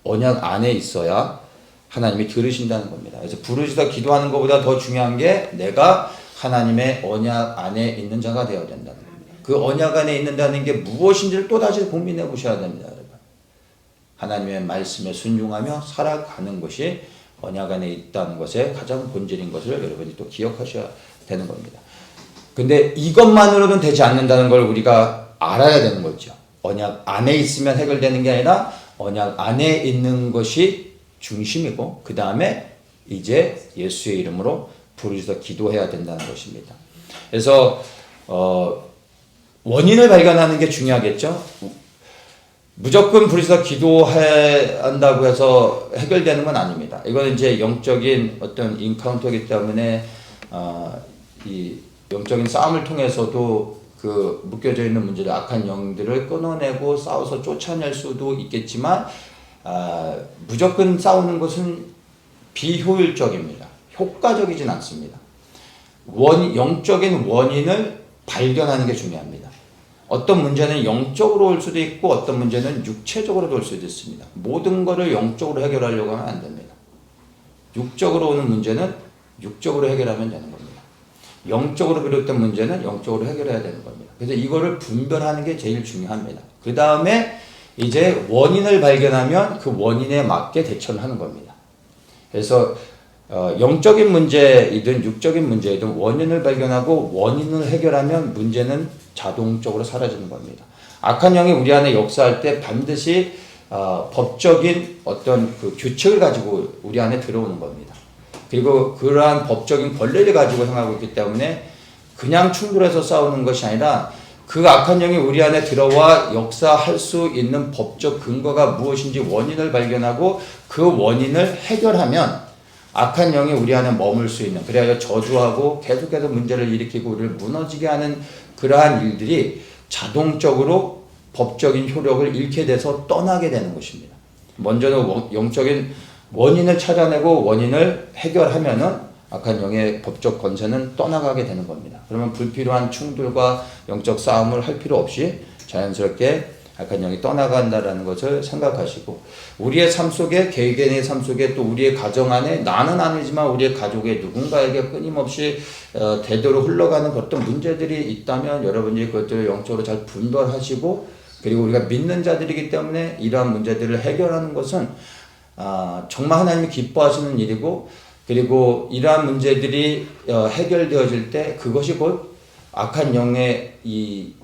S1: 언약 안에 있어야 하나님이 들으신다는 겁니다. 그래서 부르짖어 기도하는 것보다 더 중요한 게 내가 하나님의 언약 안에 있는 자가 되어야 된다는 겁니다. 그 언약 안에 있는다는 게 무엇인지를 또다시 고민해 보셔야 됩니다. 여러분. 하나님의 말씀에 순종하며 살아가는 것이 언약 안에 있다는 것의 가장 본질인 것을 여러분이 또 기억하셔야 되는 겁니다. 근데 이것만으로는 되지 않는다는 걸 우리가 알아야 되는 거죠. 언약 안에 있으면 해결되는 게 아니라 언약 안에 있는 것이 중심이고 그 다음에 이제 예수의 이름으로 부르짖어 기도해야 된다는 것입니다. 그래서 원인을 발견하는 게 중요하겠죠. 무조건 부르짖어 기도해야 한다고 해서 해결되는 건 아닙니다. 이거는 이제 영적인 어떤 인카운터이기 때문에 이 영적인 싸움을 통해서도 그 묶여져 있는 문제를 악한 영들을 끊어내고 싸워서 쫓아낼 수도 있겠지만 무조건 싸우는 것은 비효율적입니다. 효과적이진 않습니다. 영적인 원인을 발견하는 게 중요합니다. 어떤 문제는 영적으로 올 수도 있고 어떤 문제는 육체적으로도 올 수도 있습니다. 모든 것을 영적으로 해결하려고 하면 안 됩니다. 육적으로 오는 문제는 육적으로 해결하면 되는 겁니다. 영적으로 비롯된 문제는 영적으로 해결해야 되는 겁니다. 그래서 이거를 분별하는 게 제일 중요합니다. 그 다음에 이제 원인을 발견하면 그 원인에 맞게 대처를 하는 겁니다. 그래서 영적인 문제이든 육적인 문제이든 원인을 발견하고 원인을 해결하면 문제는 자동적으로 사라지는 겁니다. 악한 영이 우리 안에 역사할 때 반드시 법적인 어떤 그 규칙을 가지고 우리 안에 들어오는 겁니다. 그리고 그러한 법적인 권리를 가지고 행하고 있기 때문에 그냥 충돌해서 싸우는 것이 아니라 그 악한 영이 우리 안에 들어와 역사할 수 있는 법적 근거가 무엇인지 원인을 발견하고 그 원인을 해결하면 악한 영이 우리 안에 머물 수 있는, 그래야 저주하고 계속해서 문제를 일으키고 우리를 무너지게 하는 그러한 일들이 자동적으로 법적인 효력을 잃게 돼서 떠나게 되는 것입니다. 먼저는 영적인 원인을 찾아내고 원인을 해결하면은 악한 영의 법적 권세는 떠나가게 되는 겁니다. 그러면 불필요한 충돌과 영적 싸움을 할 필요 없이 자연스럽게 악한 영이 떠나간다라는 것을 생각하시고, 우리의 삶 속에, 개개인의 삶 속에, 또 우리의 가정 안에, 나는 아니지만 우리의 가족에 누군가에게 끊임없이 대대로 흘러가는 어떤 문제들이 있다면 여러분이 그것들을 영적으로 잘 분별하시고, 그리고 우리가 믿는 자들이기 때문에 이러한 문제들을 해결하는 것은 정말 하나님이 기뻐하시는 일이고, 그리고 이러한 문제들이 해결되어질 때 그것이 곧 악한 영의 이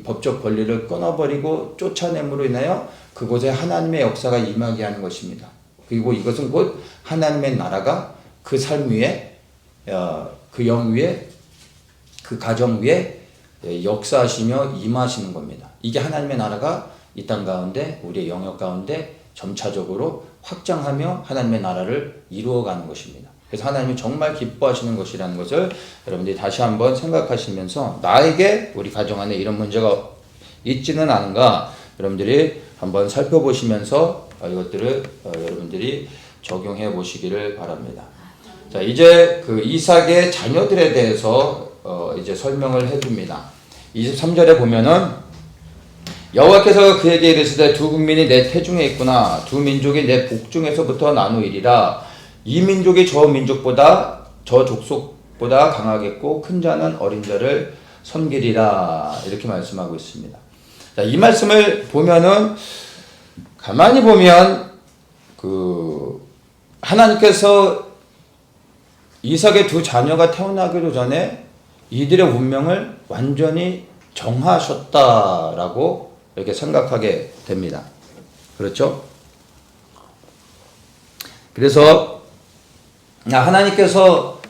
S1: 법적 권리를 끊어버리고 쫓아냄으로 인하여 그곳에 하나님의 역사가 임하게 하는 것입니다. 그리고 이것은 곧 하나님의 나라가 그 삶 위에, 그 영 위에, 그 가정 위에 역사하시며 임하시는 겁니다. 이게 하나님의 나라가 이 땅 가운데, 우리의 영역 가운데 점차적으로 확장하며 하나님의 나라를 이루어가는 것입니다. 그래서 하나님이 정말 기뻐하시는 것이라는 것을 여러분들이 다시 한번 생각하시면서, 나에게 우리 가정 안에 이런 문제가 있지는 않은가 여러분들이 한번 살펴보시면서 이것들을 여러분들이 적용해 보시기를 바랍니다. 자, 이제 그 이삭의 자녀들에 대해서 이제 설명을 해줍니다. 23절에 보면은 여호와께서 그에게 이르시되 두 국민이 내 태중에 있구나. 두 민족이 내 복중에서부터 나누이리라. 이 민족이 저 민족보다, 저 족속보다 강하겠고 큰 자는 어린 자를 섬기리라. 이렇게 말씀하고 있습니다. 자, 이 말씀을 보면은, 가만히 보면 하나님께서 이삭의 두 자녀가 태어나기도 전에 이들의 운명을 완전히 정하셨다라고 이렇게 생각하게 됩니다. 그렇죠? 그래서 하나님께서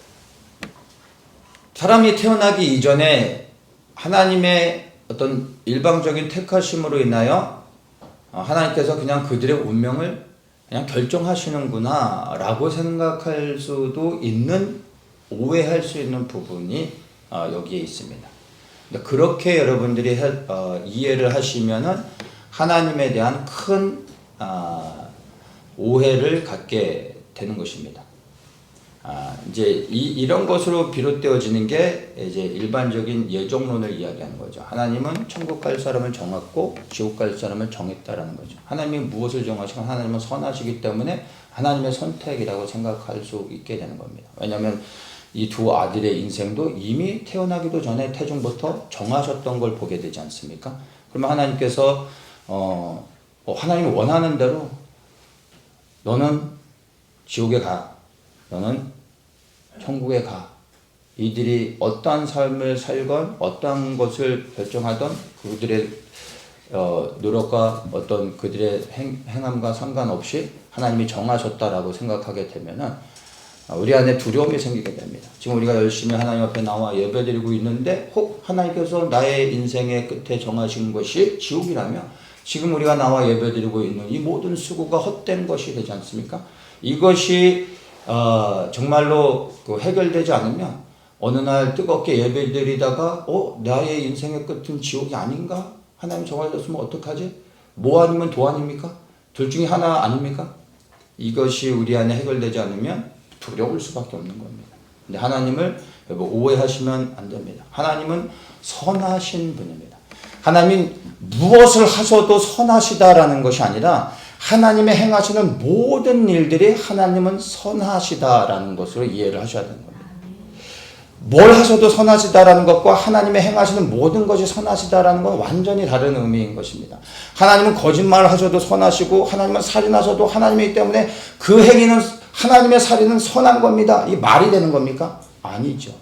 S1: 사람이 태어나기 이전에 하나님의 어떤 일방적인 택하심으로 인하여 하나님께서 그냥 그들의 운명을 그냥 결정하시는구나 라고 생각할 수도 있는, 오해할 수 있는 부분이 여기에 있습니다. 그렇게 여러분들이 이해를 하시면은 하나님에 대한 큰 오해를 갖게 되는 것입니다. 이제 이런 것으로 비롯되어지는 게 이제 일반적인 예정론을 이야기하는 거죠. 하나님은 천국 갈 사람을 정했고 지옥 갈 사람을 정했다라는 거죠. 하나님이 무엇을 정하시고 하나님은 선하시기 때문에 하나님의 선택이라고 생각할 수 있게 되는 겁니다. 왜냐하면 이 두 아들의 인생도 이미 태어나기도 전에 태중부터 정하셨던 걸 보게 되지 않습니까? 그러면 하나님께서 하나님이 원하는 대로 너는 지옥에 가, 너는 천국에 가. 이들이 어떠한 삶을 살건 어떠한 것을 결정하던 그들의 노력과 어떤 그들의 행함과 상관없이 하나님이 정하셨다라고 생각하게 되면은 우리 안에 두려움이 생기게 됩니다. 지금 우리가 열심히 하나님 앞에 나와 예배드리고 있는데 혹 하나님께서 나의 인생의 끝에 정하신 것이 지옥이라면 지금 우리가 나와 예배드리고 있는 이 모든 수고가 헛된 것이 되지 않습니까? 이것이 정말로 해결되지 않으면 어느 날 뜨겁게 예배드리다가 나의 인생의 끝은 지옥이 아닌가? 하나님 정하셨으면 어떡하지? 뭐 아니면 도 아닙니까? 둘 중에 하나 아닙니까? 이것이 우리 안에 해결되지 않으면 두려울 수밖에 없는 겁니다. 근데 하나님을 오해하시면 안 됩니다. 하나님은 선하신 분입니다. 하나님이 무엇을 하셔도 선하시다라는 것이 아니라 하나님의 행하시는 모든 일들이 하나님은 선하시다라는 것으로 이해를 하셔야 되는 겁니다. 뭘 하셔도 선하시다라는 것과 하나님의 행하시는 모든 것이 선하시다라는 건 완전히 다른 의미인 것입니다. 하나님은 거짓말을 하셔도 선하시고 하나님은 살인하셔도 하나님이기 때문에 그 행위는 하나님의 살인은 선한 겁니다. 이 말이 되는 겁니까? 아니죠.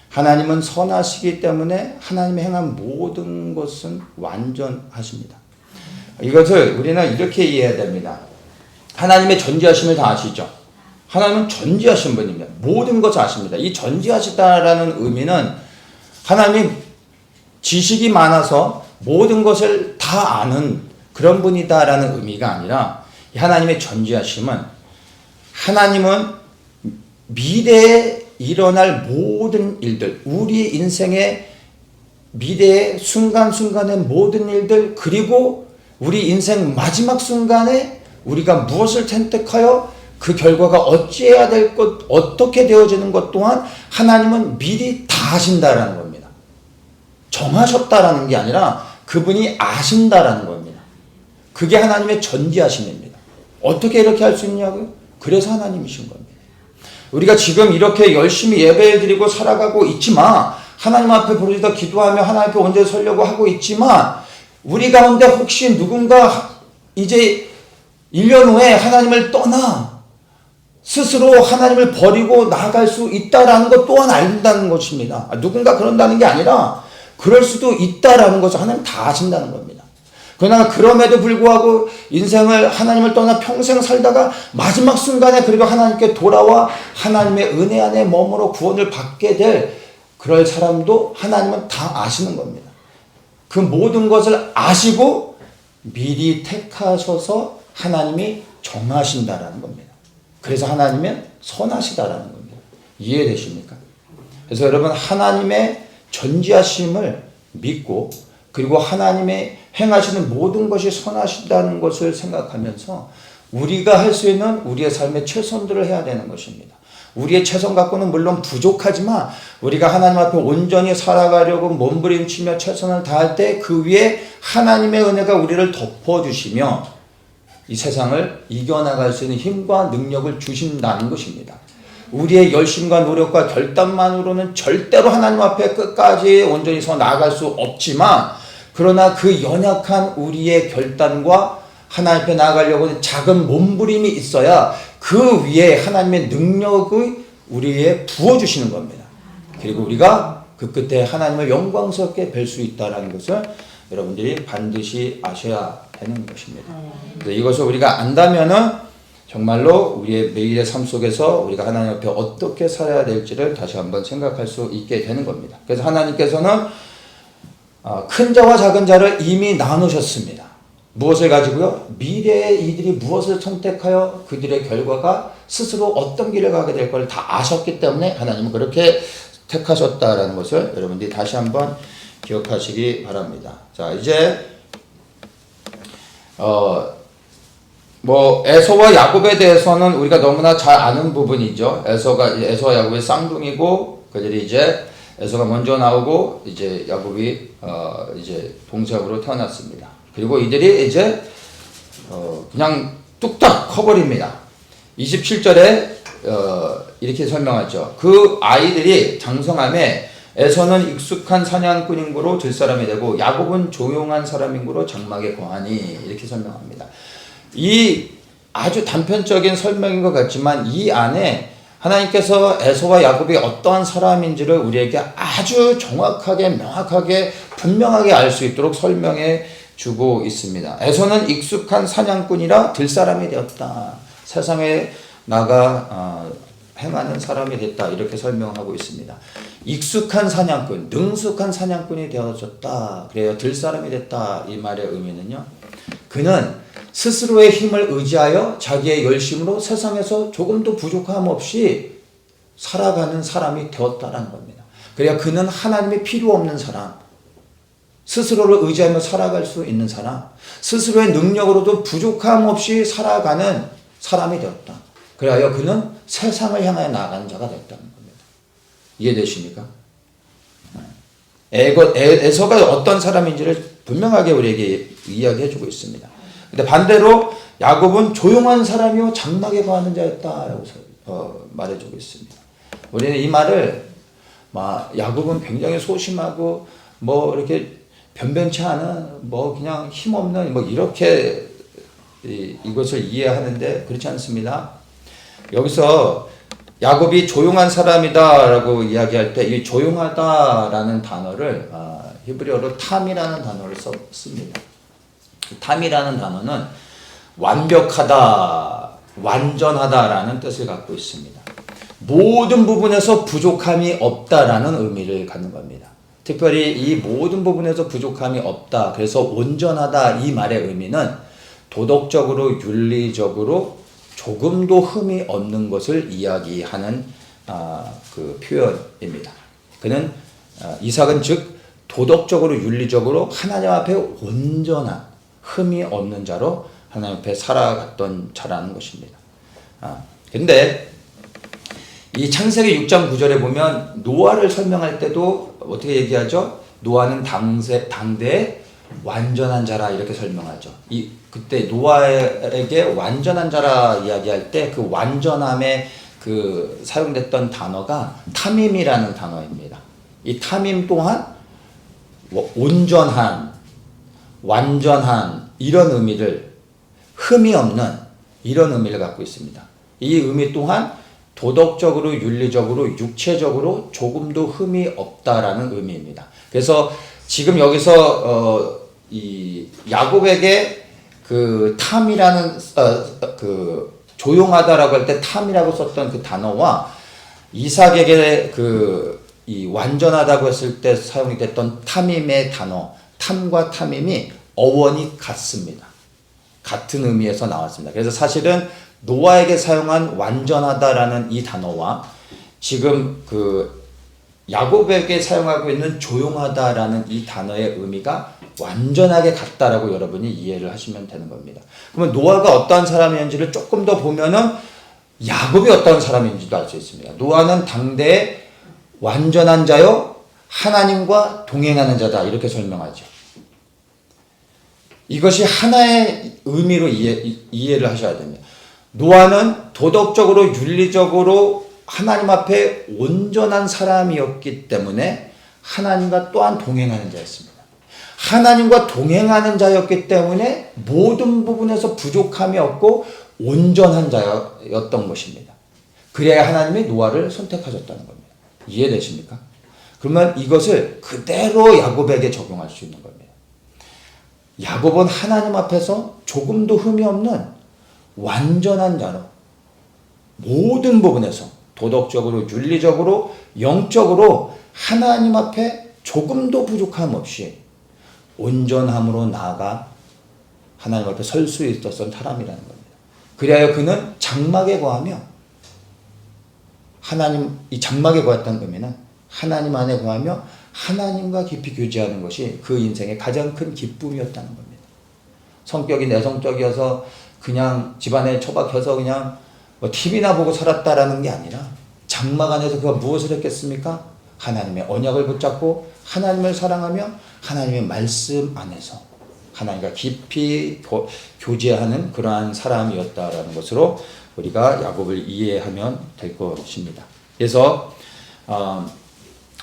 S1: 하나님은 선하시기 때문에 하나님의 행한 모든 것은 완전하십니다. 이것을 우리는 이렇게 이해해야 됩니다. 하나님의 전지하심을 다 아시죠? 하나님은 전지하신 분입니다. 모든 것을 아십니다. 이 전지하시다라는 의미는 하나님 지식이 많아서 모든 것을 다 아는 그런 분이다라는 의미가 아니라 하나님의 전지하심은 하나님은 미래에 일어날 모든 일들, 우리 인생의 미래의 순간순간의 모든 일들, 그리고 우리 인생 마지막 순간에 우리가 무엇을 선택하여 그 결과가 어찌해야 될 것, 어떻게 되어지는 것 또한 하나님은 미리 다 아신다라는 겁니다. 정하셨다라는 게 아니라 그분이 아신다라는 겁니다. 그게 하나님의 전지하심입니다. 어떻게 이렇게 할 수 있냐고요? 그래서 하나님이신 겁니다. 우리가 지금 이렇게 열심히 예배를 드리고 살아가고 있지만 하나님 앞에 부르짖어 기도하며 하나님 앞에 언제 서려고 하고 있지만 우리 가운데 혹시 누군가 이제 1년 후에 하나님을 떠나 스스로 하나님을 버리고 나아갈 수 있다라는 것 또한 알린다는 것입니다. 누군가 그런다는 게 아니라 그럴 수도 있다라는 것을 하나님 다 아신다는 겁니다. 그러나 그럼에도 불구하고 인생을 하나님을 떠나 평생 살다가 마지막 순간에 그리고 하나님께 돌아와 하나님의 은혜 안에 머물러 구원을 받게 될 그럴 사람도 하나님은 다 아시는 겁니다. 그 모든 것을 아시고 미리 택하셔서 하나님이 정하신다라는 겁니다. 그래서 하나님은 선하시다라는 겁니다. 이해되십니까? 그래서 여러분 하나님의 전지하심을 믿고 그리고 하나님의 행하시는 모든 것이 선하시다는 것을 생각하면서 우리가 할 수 있는 우리의 삶의 최선들을 해야 되는 것입니다. 우리의 최선 갖고는 물론 부족하지만 우리가 하나님 앞에 온전히 살아가려고 몸부림치며 최선을 다할 때 그 위에 하나님의 은혜가 우리를 덮어주시며 이 세상을 이겨나갈 수 있는 힘과 능력을 주신다는 것입니다. 우리의 열심과 노력과 결단만으로는 절대로 하나님 앞에 끝까지 온전히 서 나아갈 수 없지만 그러나 그 연약한 우리의 결단과 하나님 앞에 나아가려고 하는 작은 몸부림이 있어야 그 위에 하나님의 능력을 우리에 부어주시는 겁니다. 그리고 우리가 그 끝에 하나님을 영광스럽게 뵐 수 있다는 것을 여러분들이 반드시 아셔야 되는 것입니다. 그래서 이것을 우리가 안다면은 정말로 우리의 매일의 삶 속에서 우리가 하나님 앞에 어떻게 살아야 될지를 다시 한번 생각할 수 있게 되는 겁니다. 그래서 하나님께서는 큰 자와 작은 자를 이미 나누셨습니다. 무엇을 가지고요? 미래에 이들이 무엇을 선택하여 그들의 결과가 스스로 어떤 길을 가게 될 걸 다 아셨기 때문에 하나님은 그렇게 택하셨다라는 것을 여러분들이 다시 한번 기억하시기 바랍니다. 자, 이제 에서와 야곱에 대해서는 우리가 너무나 잘 아는 부분이죠. 에서와 야곱의 쌍둥이고, 그들이 이제 에서가 먼저 나오고, 이제 야곱이, 이제 동생으로 태어났습니다. 그리고 이들이 이제, 그냥 뚝딱 커버립니다. 27절에, 이렇게 설명하죠. 그 아이들이 장성함에 에서는 익숙한 사냥꾼인고로 들사람이 되고, 야곱은 조용한 사람인고로 장막에 거하니, 이렇게 설명합니다. 이 아주 단편적인 설명인 것 같지만 이 안에 하나님께서 에서와 야곱이 어떠한 사람인지를 우리에게 아주 정확하게 명확하게 분명하게 알 수 있도록 설명해 주고 있습니다. 에서는 익숙한 사냥꾼이라 들사람이 되었다. 세상에 나가 행하는 사람이 됐다. 이렇게 설명하고 있습니다. 익숙한 사냥꾼, 능숙한 사냥꾼이 되어졌다. 그래요. 들사람이 됐다. 이 말의 의미는요. 그는 스스로의 힘을 의지하여 자기의 열심으로 세상에서 조금도 부족함 없이 살아가는 사람이 되었다라는 겁니다. 그래야 그는 하나님이 필요 없는 사람, 스스로를 의지하며 살아갈 수 있는 사람, 스스로의 능력으로도 부족함 없이 살아가는 사람이 되었다. 그래야 그는 세상을 향하여 나아가는 자가 되었다는 겁니다. 이해되십니까? 에서가 어떤 사람인지를 분명하게 우리에게 이야기해주고 있습니다. 근데 반대로 야곱은 조용한 사람이요 장막에 거하는 자였다라고 말해주고 있습니다. 우리는 이 말을 야곱은 굉장히 소심하고 이렇게 변변치 않은 그냥 힘없는 이렇게 이것을 이해하는데 그렇지 않습니다. 여기서 야곱이 조용한 사람이다라고 이야기할 때 이 조용하다라는 단어를 히브리어로 탐이라는 단어를 썼습니다. 탐이라는 단어는 완벽하다, 완전하다라는 뜻을 갖고 있습니다. 모든 부분에서 부족함이 없다라는 의미를 갖는 겁니다. 특별히 이 모든 부분에서 부족함이 없다, 그래서 온전하다 이 말의 의미는 도덕적으로, 윤리적으로 조금도 흠이 없는 것을 이야기하는 그 표현입니다. 그는 이삭은 즉 도덕적으로, 윤리적으로 하나님 앞에 온전한 흠이 없는 자로 하나님 앞에 살아갔던 자라는 것입니다. 근데 이 창세기 6장 9절에 보면 노아를 설명할 때도 어떻게 얘기하죠? 노아는 당대의 완전한 자라 이렇게 설명하죠. 그때 노아에게 완전한 자라 이야기할 때 그 완전함에 사용됐던 단어가 탐임이라는 단어입니다. 이 탐임 또한 온전한, 완전한 이런 의미를, 흠이 없는 이런 의미를 갖고 있습니다. 이 의미 또한 도덕적으로, 윤리적으로, 육체적으로 조금도 흠이 없다라는 의미입니다. 그래서 지금 여기서 이 야곱에게 그 탐이라는 조용하다라고 할 때 탐이라고 썼던 그 단어와 이삭에게 이 완전하다고 했을 때 사용이 됐던 탐임의 단어, 탐과 탐임이 어원이 같습니다. 같은 의미에서 나왔습니다. 그래서 사실은 노아에게 사용한 완전하다라는 이 단어와 지금 야곱에게 사용하고 있는 조용하다라는 이 단어의 의미가 완전하게 같다라고 여러분이 이해를 하시면 되는 겁니다. 그러면 노아가 어떠한 사람이었는지를 조금 더 보면은 야곱이 어떠한 사람인지도 알 수 있습니다. 노아는 당대의 완전한 자요 하나님과 동행하는 자다 이렇게 설명하죠. 이것이 하나의 의미로 이해를 하셔야 됩니다. 노아는 도덕적으로, 윤리적으로 하나님 앞에 온전한 사람이었기 때문에 하나님과 또한 동행하는 자였습니다. 하나님과 동행하는 자였기 때문에 모든 부분에서 부족함이 없고 온전한 자였던 것입니다. 그래야 하나님이 노아를 선택하셨다는 겁니다. 이해되십니까? 그러면 이것을 그대로 야곱에게 적용할 수 있는 겁니다. 야곱은 하나님 앞에서 조금도 흠이 없는 완전한 자로 모든 부분에서 도덕적으로, 윤리적으로, 영적으로 하나님 앞에 조금도 부족함 없이 온전함으로 나아가 하나님 앞에 설 수 있었던 사람이라는 겁니다. 그리하여 그는 장막에 거하며, 하나님, 이 장막에 거했다는 의미는 하나님 안에 거하며 하나님과 깊이 교제하는 것이 그 인생의 가장 큰 기쁨이었다는 겁니다. 성격이 내성적이어서 그냥 집안에 처박혀서 그냥 뭐 TV나 보고 살았다라는 게 아니라 장막 안에서 그가 무엇을 했겠습니까? 하나님의 언약을 붙잡고 하나님을 사랑하며 하나님의 말씀 안에서 하나님과 깊이 교제하는 그러한 사람이었다라는 것으로 우리가 야곱을 이해하면 될 것입니다. 그래서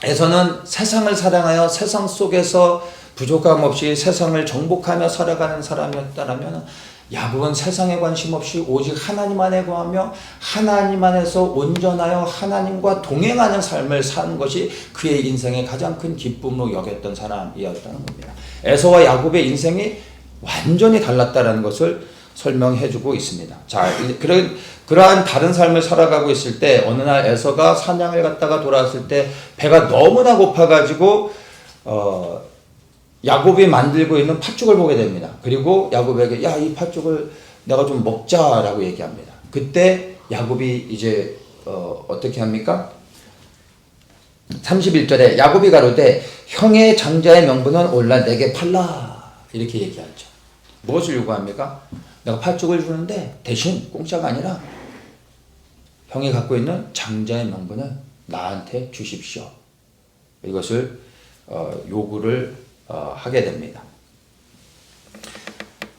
S1: 에서는 세상을 사랑하여 세상 속에서 부족함 없이 세상을 정복하며 살아가는 사람이었다라면, 야곱은 세상에 관심 없이 오직 하나님 안에 거하며 하나님 안에서 온전하여 하나님과 동행하는 삶을 사는 것이 그의 인생의 가장 큰 기쁨으로 여겼던 사람이었다는 겁니다. 에서와 야곱의 인생이 완전히 달랐다는 것을 설명해주고 있습니다. 자, 그러한 다른 삶을 살아가고 있을 때 어느 날 에서가 사냥을 갔다가 돌아왔을 때 배가 너무나 고파가지고 야곱이 만들고 있는 팥죽을 보게 됩니다. 그리고 야곱에게 야, 이 팥죽을 내가 좀 먹자라고 얘기합니다. 그때 야곱이 이제 어떻게 합니까? 31절에 야곱이 가로되 형의 장자의 명분은 올라 내게 팔라, 이렇게 얘기하죠. 무엇을 요구합니까? 내가 팥죽을 주는데 대신 공짜가 아니라 형이 갖고 있는 장자의 명분을 나한테 주십시오. 이것을 요구를 하게 됩니다.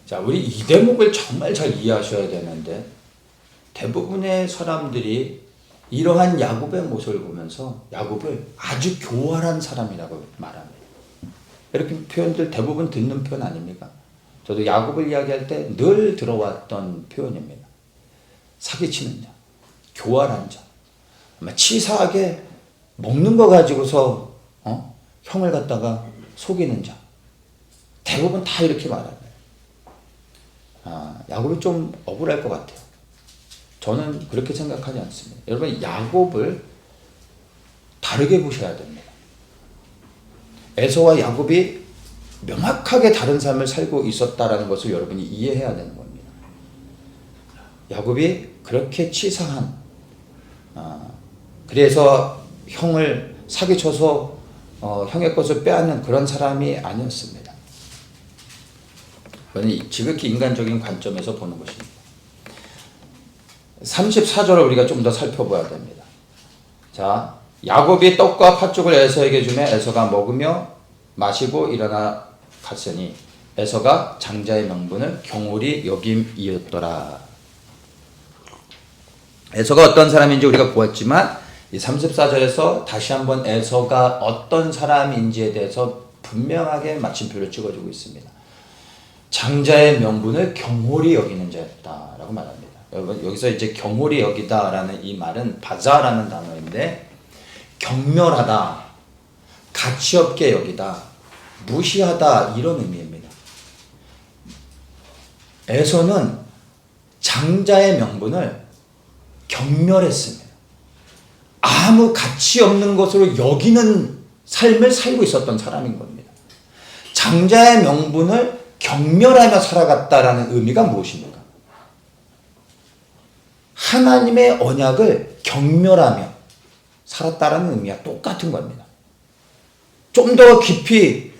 S1: 자, 우리 이 대목을 정말 잘 이해하셔야 되는데, 대부분의 사람들이 이러한 야곱의 모습을 보면서 야곱을 아주 교활한 사람이라고 말합니다. 이렇게 표현들 대부분 듣는 표현 아닙니까? 저도 야곱을 이야기할 때 늘 들어왔던 표현입니다. 사기치는 자, 교활한 자, 아마 치사하게 먹는 거 가지고서 형을 갖다가 속이는 자, 대부분 다 이렇게 말합니다. 야곱이 좀 억울할 것 같아요. 저는 그렇게 생각하지 않습니다. 여러분, 야곱을 다르게 보셔야 됩니다. 에서와 야곱이 명확하게 다른 삶을 살고 있었다라는 것을 여러분이 이해해야 되는 겁니다. 야곱이 그렇게 치사한, 그래서 형을 사기쳐서 형의 것을 빼앗는 그런 사람이 아니었습니다. 이건 지극히 인간적인 관점에서 보는 것입니다. 34절을 우리가 좀 더 살펴봐야 됩니다. 자, 야곱이 떡과 팥죽을 에서에게 주매 에서가 먹으며 마시고 일어나 갔으니 에서가 장자의 명분을 경홀히 여김이었더라. 에서가 어떤 사람인지 우리가 보았지만 이 34절에서 다시 한번 에서가 어떤 사람인지에 대해서 분명하게 마침표를 찍어주고 있습니다. 장자의 명분을 경홀히 여기는 자였다라고 말합니다. 여러분, 여기서 이제 경홀히 여기다라는 이 말은 바자라는 단어인데, 경멸하다, 가치없게 여기다, 무시하다, 이런 의미입니다. 에서는 장자의 명분을 경멸했습니다. 아무 가치 없는 것으로 여기는 삶을 살고 있었던 사람인 겁니다. 장자의 명분을 경멸하며 살아갔다라는 의미가 무엇입니까? 하나님의 언약을 경멸하며 살았다라는 의미와 똑같은 겁니다. 좀 더 깊이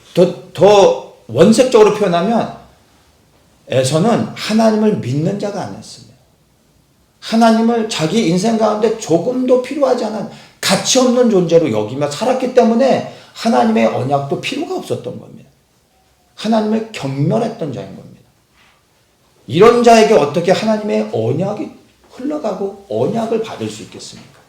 S1: 더 원색적으로 표현하면 에서는 하나님을 믿는 자가 아니었습니다. 하나님을 자기 인생 가운데 조금도 필요하지 않은 가치 없는 존재로 여기며 살았기 때문에 하나님의 언약도 필요가 없었던 겁니다. 하나님을 경멸했던 자인 겁니다. 이런 자에게 어떻게 하나님의 언약이 흘러가고 언약을 받을 수 있겠습니까?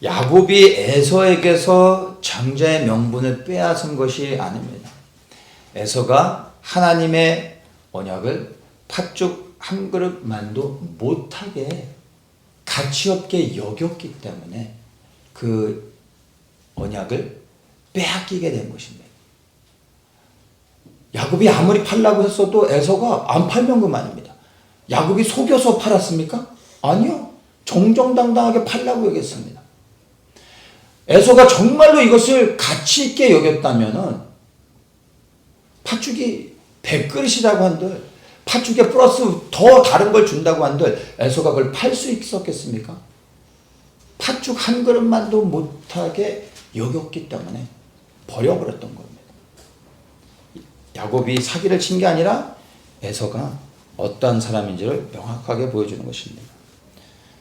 S1: 야곱이 에서에게서 장자의 명분을 빼앗은 것이 아닙니다. 에서가 하나님의 언약을 팥죽 한 그릇만도 못하게 가치없게 여겼기 때문에 그 언약을 빼앗기게 된 것입니다. 야곱이 아무리 팔라고 했어도 에서가 안 팔면 그만입니다. 야곱이 속여서 팔았습니까? 아니요. 정정당당하게 팔라고 여겼습니다. 에서가 정말로 이것을 가치 있게 여겼다면은 팥죽이 100그릇이라고 한들, 팥죽에 플러스 더 다른 걸 준다고 한들 에서가 그걸 팔 수 있었겠습니까? 팥죽 한 그릇만도 못하게 여겼기 때문에 버려버렸던 겁니다. 야곱이 사기를 친 게 아니라 에서가 어떤 사람인지를 명확하게 보여주는 것입니다.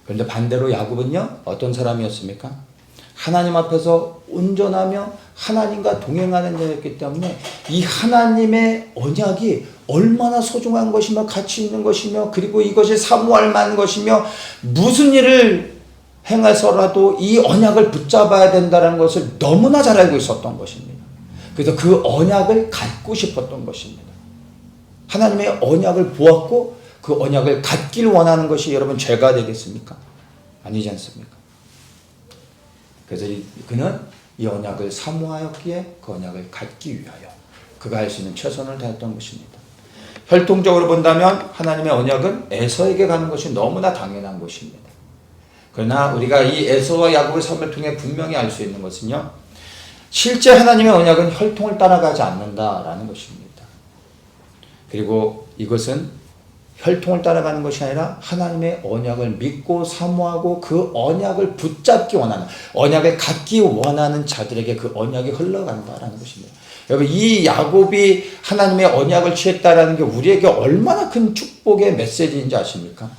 S1: 그런데 반대로 야곱은요, 어떤 사람이었습니까? 하나님 앞에서 온전하며 하나님과 동행하는 자였기 때문에 이 하나님의 언약이 얼마나 소중한 것이며 가치 있는 것이며 그리고 이것이 사모할 만한 것이며 무슨 일을 행해서라도 이 언약을 붙잡아야 된다는 것을 너무나 잘 알고 있었던 것입니다. 그래서 그 언약을 갖고 싶었던 것입니다. 하나님의 언약을 보았고 그 언약을 갖길 원하는 것이 여러분 죄가 되겠습니까? 아니지 않습니까? 그래서 그는 이 언약을 사모하였기에 그 언약을 갖기 위하여 그가 할 수 있는 최선을 다했던 것입니다. 혈통적으로 본다면 하나님의 언약은 에서에게 가는 것이 너무나 당연한 것입니다. 그러나 우리가 이 에서와 야곱의 삶을 통해 분명히 알 수 있는 것은요, 실제 하나님의 언약은 혈통을 따라가지 않는다라는 것입니다. 그리고 이것은 혈통을 따라가는 것이 아니라 하나님의 언약을 믿고 사모하고 그 언약을 붙잡기 원하는, 언약을 갖기 원하는 자들에게 그 언약이 흘러간다라는 것입니다. 여러분, 이 야곱이 하나님의 언약을 취했다라는 게 우리에게 얼마나 큰 축복의 메시지인지 아십니까?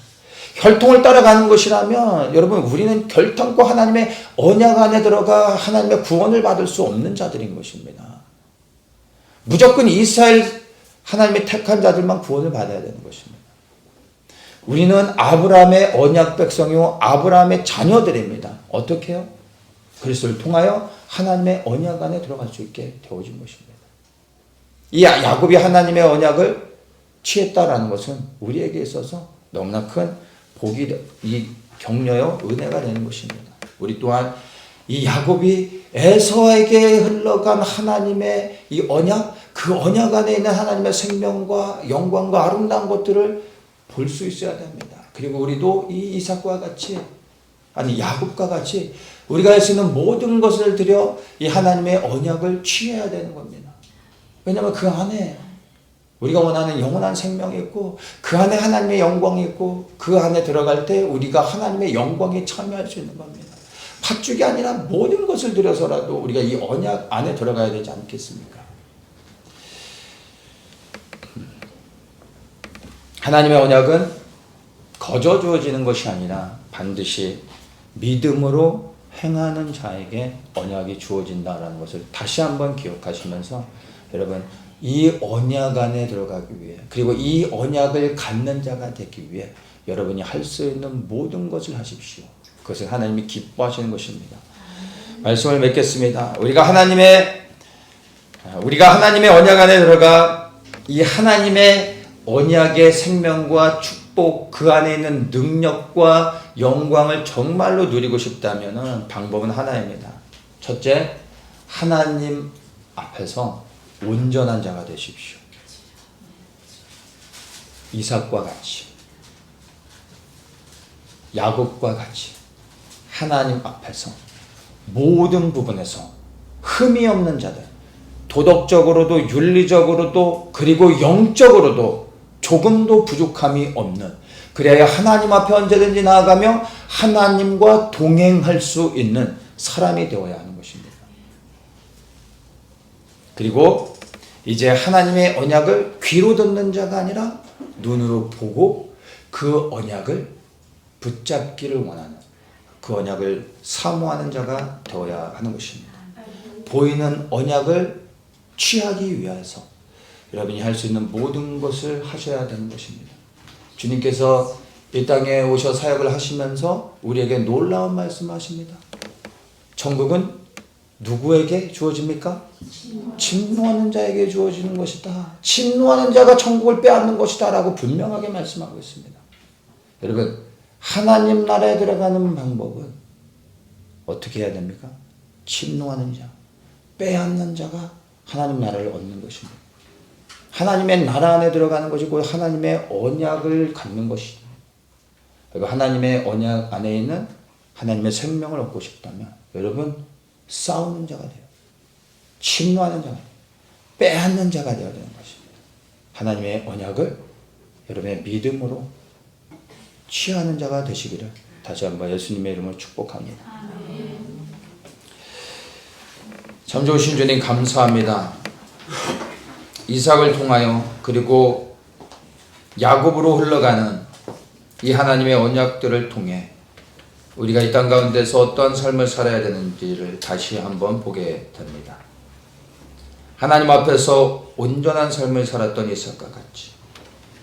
S1: 혈통을 따라가는 것이라면 여러분, 우리는 결탄코 하나님의 언약 안에 들어가 하나님의 구원을 받을 수 없는 자들인 것입니다. 무조건 이스라엘 하나님의 택한 자들만 구원을 받아야 되는 것입니다. 우리는 아브라함의 언약 백성이요 아브라함의 자녀들입니다. 어떻게 해요? 그리스도를 통하여 하나님의 언약 안에 들어갈 수 있게 되어진 것입니다. 이 야곱이 하나님의 언약을 취했다라는 것은 우리에게 있어서 너무나 큰 복이, 이 격려요 은혜가 되는 것입니다. 우리 또한 이 야곱이 에서에게 흘러간 하나님의 이 언약, 그 언약 안에 있는 하나님의 생명과 영광과 아름다운 것들을 볼 수 있어야 됩니다. 그리고 우리도 이 이삭과 같이, 아니 야곱과 같이 우리가 할 수 있는 모든 것을 들여 이 하나님의 언약을 취해야 되는 겁니다. 왜냐하면 그 안에 우리가 원하는 영원한 생명이 있고 그 안에 하나님의 영광이 있고 그 안에 들어갈 때 우리가 하나님의 영광에 참여할 수 있는 겁니다. 팥죽이 아니라 모든 것을 들여서라도 우리가 이 언약 안에 들어가야 되지 않겠습니까? 하나님의 언약은 거저 주어지는 것이 아니라 반드시 믿음으로 행하는 자에게 언약이 주어진다는 것을 다시 한번 기억하시면서 여러분, 이 언약 안에 들어가기 위해 그리고 이 언약을 갖는 자가 되기 위해 여러분이 할 수 있는 모든 것을 하십시오. 그것을 하나님이 기뻐하시는 것입니다. 말씀을 맺겠습니다. 우리가 하나님의 언약 안에 들어가 이 하나님의 언약의 생명과 축복, 그 안에 있는 능력과 영광을 정말로 누리고 싶다면 방법은 하나입니다. 첫째, 하나님 앞에서 온전한 자가 되십시오. 이삭과 같이, 야곱과 같이 하나님 앞에서 모든 부분에서 흠이 없는 자들, 도덕적으로도 윤리적으로도 그리고 영적으로도 조금도 부족함이 없는, 그래야 하나님 앞에 언제든지 나아가며 하나님과 동행할 수 있는 사람이 되어야 하는 것입니다. 그리고 이제 하나님의 언약을 귀로 듣는 자가 아니라 눈으로 보고 그 언약을 붙잡기를 원하는, 그 언약을 사모하는 자가 되어야 하는 것입니다. 보이는 언약을 취하기 위해서 여러분이 할 수 있는 모든 것을 하셔야 되는 것입니다. 주님께서 이 땅에 오셔 사역을 하시면서 우리에게 놀라운 말씀하십니다. 천국은 누구에게 주어집니까? 침노하는 자에게 주어지는 것이다. 침노하는 자가 천국을 빼앗는 것이다 라고 분명하게 말씀하고 있습니다. 여러분, 하나님 나라에 들어가는 방법은 어떻게 해야 됩니까? 침노하는 자, 빼앗는 자가 하나님 나라를 얻는 것입니다. 하나님의 나라 안에 들어가는 것이고 하나님의 언약을 갖는 것이다. 그리고 하나님의 언약 안에 있는 하나님의 생명을 얻고 싶다면 여러분 싸우는 자가 돼요. 침노하는 자가 돼요. 빼앗는 자가 되어야 되는 것입니다. 하나님의 언약을 여러분의 믿음으로 취하는 자가 되시기를 다시 한번 예수님의 이름으로 축복합니다. 참 좋으신 주님 감사합니다. 이삭을 통하여 그리고 야곱으로 흘러가는 이 하나님의 언약들을 통해 우리가 이 땅 가운데서 어떠한 삶을 살아야 되는지를 다시 한번 보게 됩니다. 하나님 앞에서 온전한 삶을 살았던 이삭과 같이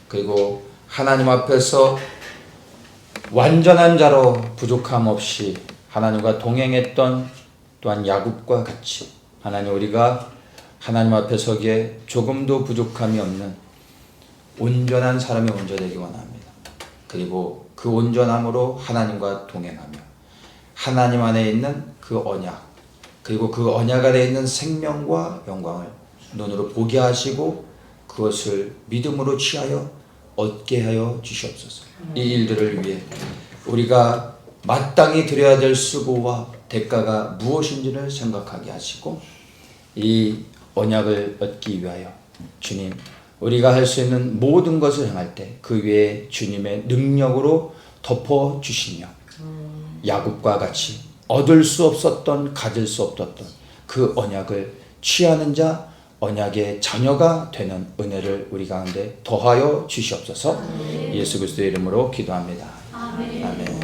S1: 그리고 하나님 앞에서 완전한 자로 부족함 없이 하나님과 동행했던 또한 야곱과 같이 하나님 우리가 하나님 앞에 서기에 조금도 부족함이 없는 온전한 사람이 먼저 되기 원합니다. 그리고 그 온전함으로 하나님과 동행하며 하나님 안에 있는 그 언약 그리고 그 언약 안에 있는 생명과 영광을 눈으로 보게 하시고 그것을 믿음으로 취하여 얻게 하여 주시옵소서. 이 일들을 위해 우리가 마땅히 드려야 될 수고와 대가가 무엇인지를 생각하게 하시고 이 언약을 얻기 위하여 주님 우리가 할 수 있는 모든 것을 행할 때 그 위에 주님의 능력으로 덮어주시며 야곱과 같이 얻을 수 없었던 가질 수 없었던 그 언약을 취하는 자 언약의 자녀가 되는 은혜를 우리 가운데 더하여 주시옵소서. 예수 그리스도의 이름으로 기도합니다. 아멘.